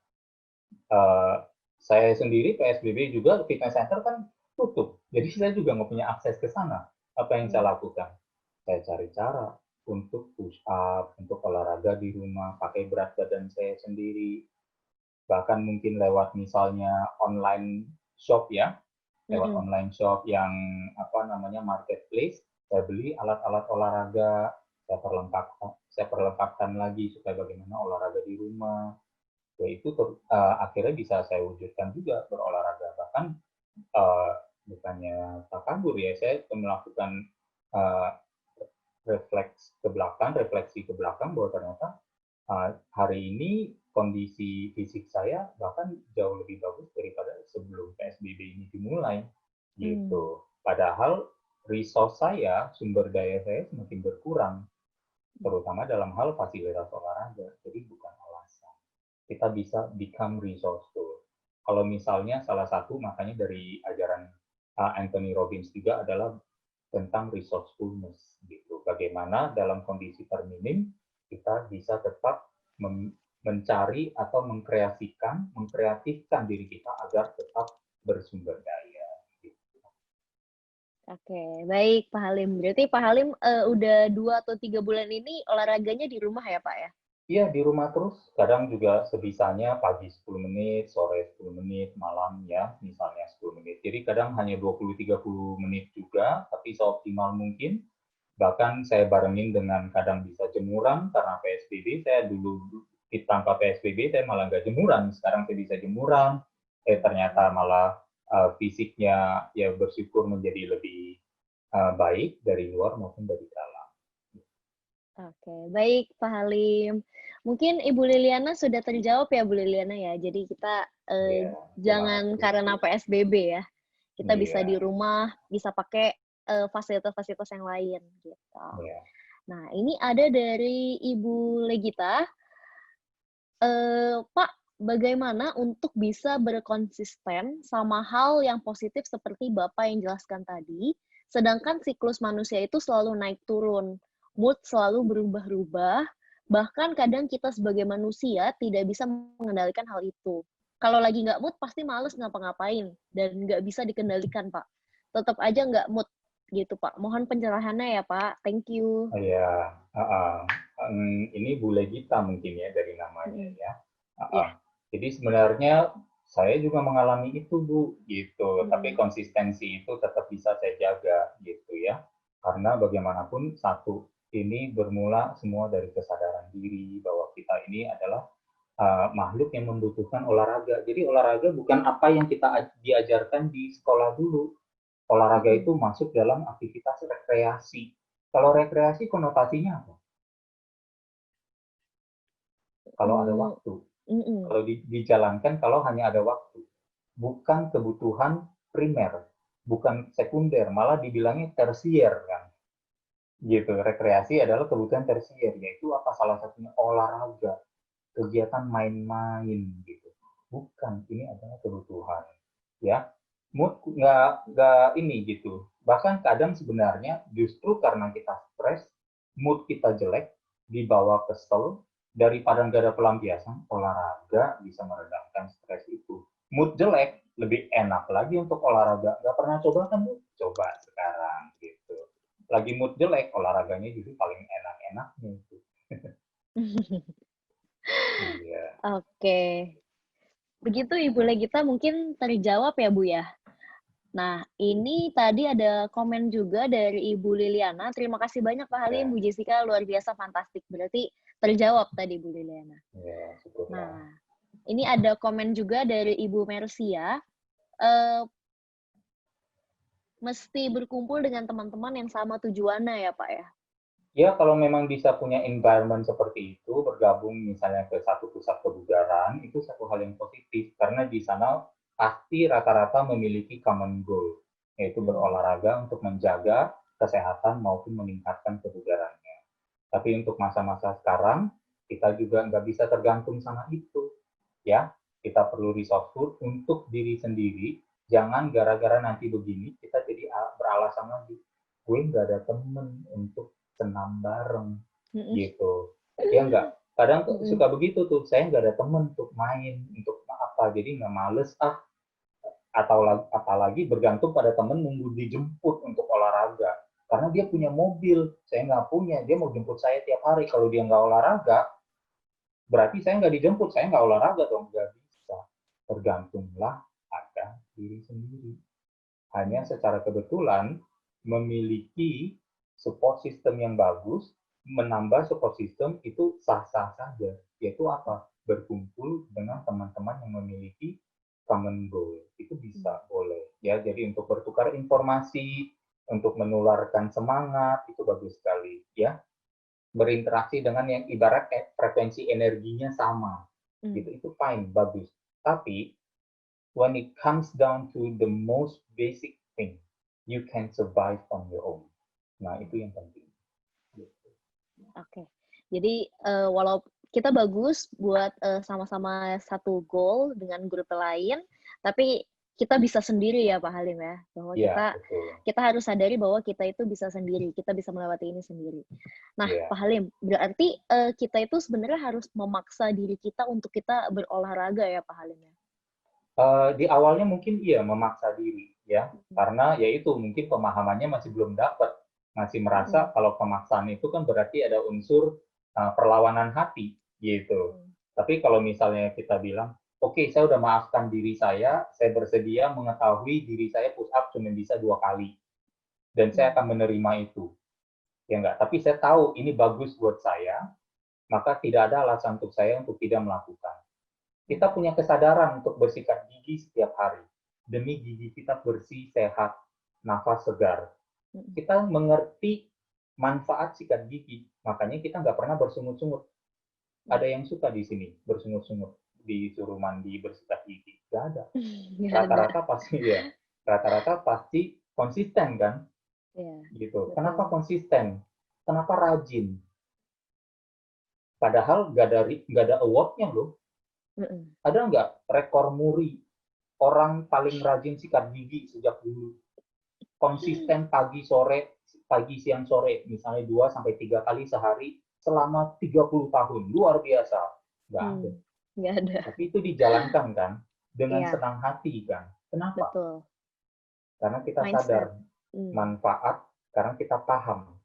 S2: Saya sendiri PSBB juga fitness center kan tutup, jadi saya juga nggak punya akses ke sana. Apa yang saya lakukan? Saya cari cara untuk push up, untuk olahraga di rumah, pakai berat badan saya sendiri. Bahkan mungkin lewat misalnya online shop ya, lewat online shop yang marketplace, saya beli alat-alat olahraga, saya perlengkapkan lagi supaya bagaimana olahraga di rumah. Ya itu akhirnya bisa saya wujudkan juga berolahraga. Bahkan bukannya takabur ya, saya melakukan refleksi ke belakang bahwa ternyata hari ini kondisi fisik saya bahkan jauh lebih bagus daripada sebelum PSBB ini dimulai gitu. Padahal resource saya, sumber daya saya semakin berkurang, terutama dalam hal fasilitas olahraga. Jadi bukan alasan. Kita bisa become resourceful. Kalau misalnya salah satu makanya dari ajaran Anthony Robbins juga adalah tentang resourcefulness gitu. Bagaimana dalam kondisi terminim kita bisa tetap mencari atau mengkreatifkan diri kita agar tetap bersumber daya. Gitu.
S1: Oke, baik Pak Halim. Berarti Pak Halim udah 2 atau 3 bulan ini olahraganya di rumah ya Pak ya?
S2: Iya, di rumah terus. Kadang juga sebisanya pagi 10 menit, sore 10 menit, malam ya, misalnya 10 menit. Jadi kadang hanya 20-30 menit juga, tapi seoptimal mungkin. Bahkan saya barengin dengan kadang bisa jemuran, karena PSBB, saya dulu tanpa PSBB, saya malah nggak jemuran. Sekarang saya bisa jemuran, ternyata malah fisiknya ya bersyukur menjadi lebih baik dari luar maupun dari dalam.
S1: Oke, baik Pak Halim. Mungkin Ibu Liliana sudah terjawab ya Bu Liliana ya. Jadi kita jangan karena PSBB ya. Kita bisa di rumah, bisa pakai fasilitas-fasilitas yang lain gitu. Nah, ini ada dari Ibu Legita. Pak, bagaimana untuk bisa berkonsisten sama hal yang positif seperti Bapak yang jelaskan tadi, sedangkan siklus manusia itu selalu naik turun, mood selalu berubah-ubah, bahkan kadang kita sebagai manusia tidak bisa mengendalikan hal itu. Kalau lagi nggak mood, pasti males ngapa-ngapain, dan nggak bisa dikendalikan, Pak. Tetap aja nggak mood, gitu, Pak. Mohon pencerahannya ya, Pak. Thank you.
S2: Ya, ini Bule Gita mungkin ya dari namanya ya.
S1: Ya.
S2: Jadi sebenarnya saya juga mengalami itu Bu, gitu. Tapi konsistensi itu tetap bisa saya jaga gitu ya. Karena bagaimanapun satu, ini bermula semua dari kesadaran diri bahwa kita ini adalah makhluk yang membutuhkan olahraga. Jadi olahraga bukan apa yang kita diajarkan di sekolah dulu. Olahraga itu masuk dalam aktivitas rekreasi. Kalau rekreasi konotasinya apa? Kalau ada waktu. Kalau dijalankan kalau hanya ada waktu. Bukan kebutuhan primer, bukan sekunder, malah dibilangnya tersier kan. Gitu. Rekreasi adalah kebutuhan tersier, yaitu apa? Salah satunya olahraga, kegiatan main-main gitu. Bukan, ini adalah kebutuhan. Ya, mood nggak ini gitu. Bahkan kadang sebenarnya justru karena kita stres, mood kita jelek, dibawa kesel, daripada nggak ada pelampiasan, olahraga bisa meredamkan stres itu. Mood jelek, lebih enak lagi untuk olahraga. Nggak pernah coba kan, Bu? Coba sekarang gitu. Lagi mood jelek, olahraganya justru paling enak-enaknya itu. Iya.
S1: Oke. Begitu Ibu Legita mungkin terjawab ya Bu ya. Nah, ini tadi ada komen juga dari Ibu Liliana. Terima kasih banyak Pak Halim, Bu Jessica, luar biasa fantastik. Berarti terjawab tadi Bu Liliana.
S2: Ya, syukurlah.
S1: Nah, ini ada komen juga dari Ibu Mercia. Mesti berkumpul dengan teman-teman yang sama tujuannya ya Pak ya?
S2: Ya, kalau memang bisa punya environment seperti itu, bergabung misalnya ke satu pusat kebugaran, itu satu hal yang positif. Karena di sana pasti rata-rata memiliki common goal, yaitu berolahraga untuk menjaga kesehatan maupun meningkatkan kebugarannya. Tapi untuk masa-masa sekarang, kita juga nggak bisa tergantung sama itu. Ya, kita perlu resourceful untuk diri sendiri. Jangan gara-gara nanti begini, kita jadi beralasan lagi. Gue nggak ada temen untuk senam bareng gitu ya enggak kadang suka begitu tuh saya nggak ada temen untuk main untuk apa jadi nggak males atau apalagi bergantung pada temen nunggu dijemput untuk olahraga karena dia punya mobil saya nggak punya dia mau jemput saya tiap hari kalau dia nggak olahraga berarti saya nggak dijemput saya nggak olahraga dong nggak bisa tergantunglah pada diri sendiri hanya secara kebetulan memiliki support system yang bagus, menambah support system itu sah-sah saja. Yaitu apa? Berkumpul dengan teman-teman yang memiliki common goal. Itu bisa, boleh. Ya, jadi untuk bertukar informasi, untuk menularkan semangat, itu bagus sekali. Ya, berinteraksi dengan yang ibarat frekuensi energinya sama. Itu fine, bagus. Tapi when it comes down to the most basic thing, you can survive on your own. Nah, itu yang penting.
S1: Oke. Jadi, walau kita bagus buat sama-sama satu goal dengan grup lain, tapi kita bisa sendiri ya Pak Halim ya, bahwa kita harus sadari bahwa kita itu bisa sendiri, kita bisa melewati ini sendiri. Nah, Pak Halim, berarti kita itu sebenarnya harus memaksa diri kita untuk kita berolahraga ya Pak Halim ya?
S2: Di awalnya mungkin iya memaksa diri ya, karena yaitu mungkin pemahamannya masih belum dapat, masih merasa kalau pemaksaan itu kan berarti ada unsur perlawanan hati gitu. Tapi kalau misalnya kita bilang, oke, saya udah maafkan diri saya bersedia mengetahui diri saya push up cuma bisa 2 kali, dan saya akan menerima itu. Ya enggak, tapi saya tahu ini bagus buat saya, maka tidak ada alasan untuk saya untuk tidak melakukan. Kita punya kesadaran untuk bersikat gigi setiap hari. Demi gigi kita bersih, sehat, nafas segar. Kita mengerti manfaat sikat gigi. Makanya kita nggak pernah bersungut-sungut. Ada yang suka di sini bersungut-sungut, disuruh mandi, bersikat gigi. Nggak ada. Rata-rata pasti ya. Rata-rata pasti konsisten kan? Gitu. Kenapa konsisten? kenapa rajin? Padahal nggak ada award-nya loh. Ada nggak rekor muri orang paling rajin sikat gigi sejak dulu? Konsisten pagi siang sore, misalnya 2 sampai 3 kali sehari selama 30 tahun. Luar biasa. Nggak ada.
S1: Nggak ada.
S2: Tapi itu dijalankan kan dengan
S1: Iya.
S2: senang hati kan. Kenapa?
S1: Betul.
S2: Karena kita
S1: Mindset.
S2: sadar manfaat, karena kita paham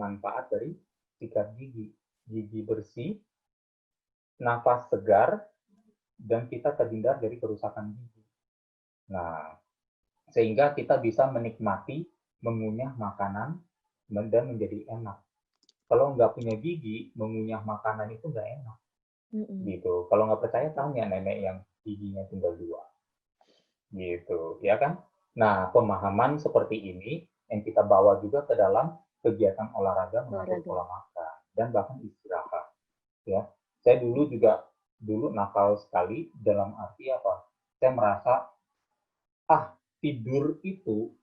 S2: manfaat dari sikat gigi. Gigi bersih, nafas segar, dan kita terhindar dari kerusakan gigi. Nah, sehingga kita bisa menikmati, mengunyah makanan, dan menjadi enak. Kalau nggak punya gigi, mengunyah makanan itu nggak enak. Gitu. Kalau nggak percaya, tanya nenek yang giginya tinggal 2. Gitu, ya kan? Nah, pemahaman seperti ini yang kita bawa juga ke dalam kegiatan olahraga, mengatur pola makan, dan bahkan istirahat. Ya, saya dulu nakal sekali dalam arti apa? Saya merasa tidur itu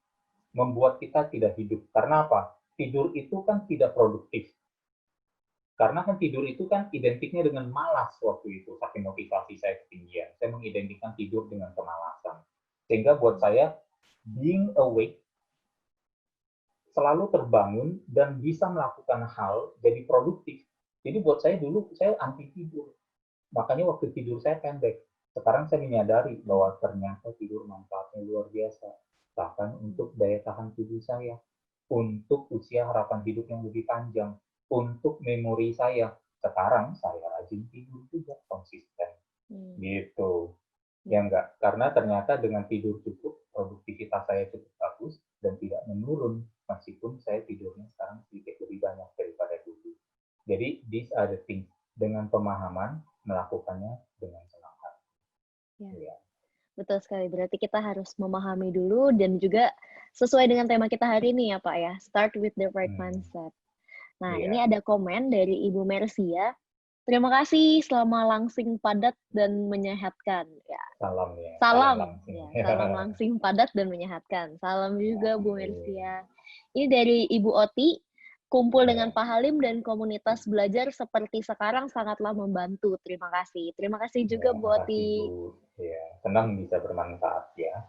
S2: membuat kita tidak hidup. Karena apa? Tidur itu kan tidak produktif. Karena kan tidur itu kan identiknya dengan malas waktu itu, saking motivasi saya ketinggian. Saya mengidentikan tidur dengan kemalasan. Sehingga buat saya, being awake, selalu terbangun dan bisa melakukan hal jadi produktif. Jadi buat saya dulu, saya anti tidur. Makanya waktu tidur saya pendek. Sekarang saya menyadari bahwa ternyata tidur manfaatnya luar biasa. Bahkan untuk daya tahan tubuh saya, untuk usia harapan hidup yang lebih panjang, untuk memori saya. Sekarang saya rajin tidur juga, konsisten. Gitu. Ya enggak, karena ternyata dengan tidur cukup, produktivitas saya cukup bagus dan tidak menurun, meskipun saya tidurnya sekarang sedikit lebih banyak daripada dulu. Jadi, these are the things. Dengan pemahaman, melakukannya dengan senang hati.
S1: Ya. Betul sekali, berarti kita harus memahami dulu dan juga sesuai dengan tema kita hari ini ya Pak ya, start with the right mindset. Nah, ini ada komen dari Ibu Mercia. Terima kasih, selama langsing padat dan menyehatkan. Ya.
S2: Salam ya.
S1: Salam langsing padat dan menyehatkan. Salam juga Bu Mercia. Ini dari Ibu Oti. Kumpul dengan Pak Halim dan komunitas belajar seperti sekarang sangatlah membantu. Terima kasih. Terima kasih juga Bu Oti.
S2: Ya, senang bisa bermanfaat ya.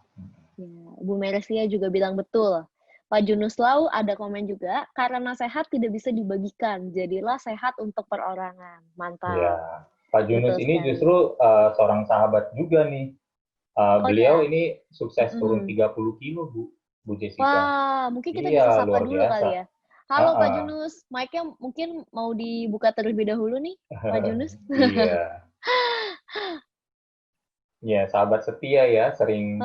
S1: Bu Mercia juga bilang betul. Pak Junus Lau ada komen juga, karena sehat tidak bisa dibagikan, jadilah sehat untuk perorangan. Mantap.
S2: Ya, Pak Junus ini justru seorang sahabat juga nih. Beliau ini sukses turun 30 kilo, Bu Jessica.
S1: Wah, mungkin kita bisa sapa dulu
S2: biasa.
S1: Kali ya. Halo Pak Junus, mic-nya mungkin mau dibuka terlebih dahulu nih, Pak Junus.
S2: Iya. Ya, sahabat setia ya, sering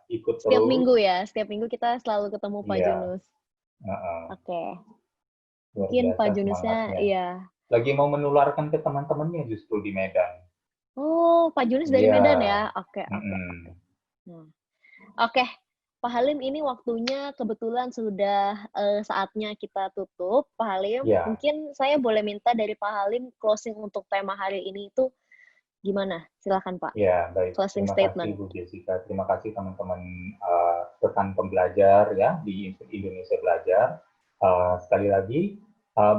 S2: ikut
S1: setiap
S2: terus.
S1: minggu ya, setiap minggu kita selalu ketemu Pak Junus. Oke. Mungkin Pak Junusnya, iya.
S2: Lagi mau menularkan ke teman-temannya justru di Medan.
S1: Oh, Pak Junus dari Medan ya? Oke. Oke, Pak Halim, ini waktunya kebetulan sudah saatnya kita tutup. Pak Halim, mungkin saya boleh minta dari Pak Halim closing untuk tema hari ini itu gimana? Silakan Pak.
S2: Ya, baik.
S1: Closing
S2: Terima
S1: statement.
S2: kasih Bu Jessica. Terima kasih teman-teman rekan pembelajar ya di Indonesia Belajar. Sekali lagi,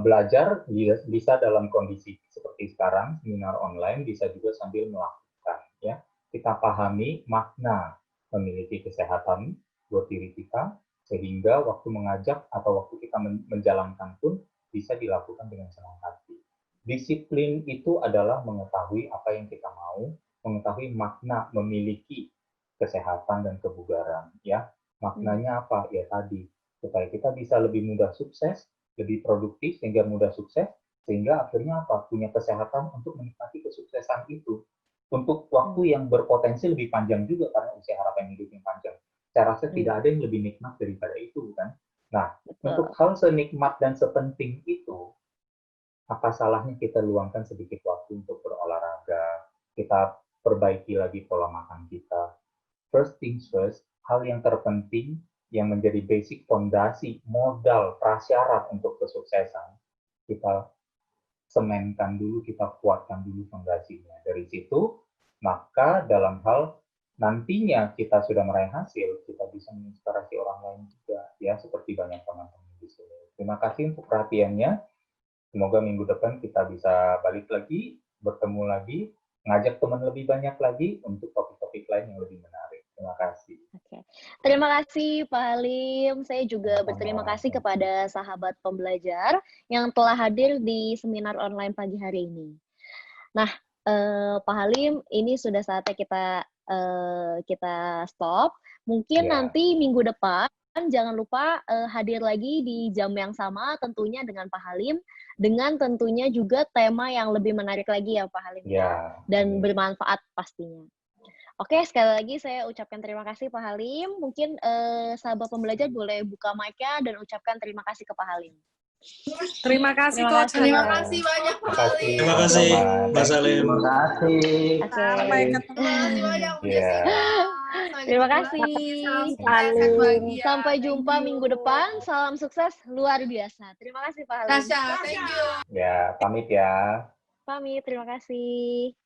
S2: belajar bisa dalam kondisi seperti sekarang, seminar online, bisa juga sambil melakukan. Ya, kita pahami makna memiliki kesehatan buat diri kita, sehingga waktu mengajak atau waktu kita menjalankan pun bisa dilakukan dengan senang hati. Disiplin itu adalah mengetahui apa yang kita mau, mengetahui makna memiliki kesehatan dan kebugaran. Ya, maknanya apa? Ya tadi, supaya kita bisa lebih mudah sukses, lebih produktif sehingga mudah sukses, sehingga akhirnya apa? Punya kesehatan untuk menikmati kesuksesan itu. Untuk waktu yang berpotensi lebih panjang juga karena usia harapan hidup yang panjang. Saya rasa tidak ada yang lebih nikmat daripada itu, kan? Nah, untuk hal senikmat dan sepenting itu, apa salahnya kita luangkan sedikit waktu untuk berolahraga, kita perbaiki lagi pola makan kita. First things first, hal yang terpenting yang menjadi basic fondasi, modal, prasyarat untuk kesuksesan, kita semenkan dulu, kita kuatkan dulu fondasinya. Dari situ, maka dalam hal nantinya kita sudah meraih hasil, kita bisa menginspirasi orang lain juga, ya, seperti banyak teman-teman di sini. Terima kasih untuk perhatiannya. Semoga minggu depan kita bisa balik lagi, bertemu lagi, ngajak teman lebih banyak lagi untuk topik-topik lain yang lebih menarik. Terima kasih.
S1: Oke. Terima kasih Pak Halim. Saya juga
S2: Sama-sama.
S1: berterima kasih kepada sahabat pembelajar yang telah hadir di seminar online pagi hari ini. Nah, Pak Halim, ini sudah saatnya kita stop. Mungkin
S2: Ya.
S1: nanti minggu depan jangan lupa hadir lagi di jam yang sama tentunya dengan Pak Halim, dengan tentunya juga tema yang lebih menarik lagi ya Pak Halim
S2: Ya.
S1: dan bermanfaat pastinya. Oke, sekali lagi saya ucapkan terima kasih Pak Halim. Mungkin sahabat pembelajar boleh buka mic-nya dan ucapkan terima kasih ke Pak Halim.
S3: Terima kasih
S1: Terima
S3: Coach.
S1: kasih.
S3: Terima kasih banyak Pak Halim.
S4: Terima kasih, Mas Salim.
S2: Terima kasih.
S1: Oke.
S3: Sampai ketemu. Terima kasih banyak Bu
S2: Iya.
S3: Jessica.
S1: Terima kasih.
S3: Salam sukses, sehat bahagia.
S1: Sampai
S3: Thank
S1: jumpa
S3: you.
S1: minggu depan. Salam sukses luar biasa. Terima kasih Pak Halim.
S3: Tasya, thank you.
S2: Ya, pamit ya.
S1: Pamit, terima kasih.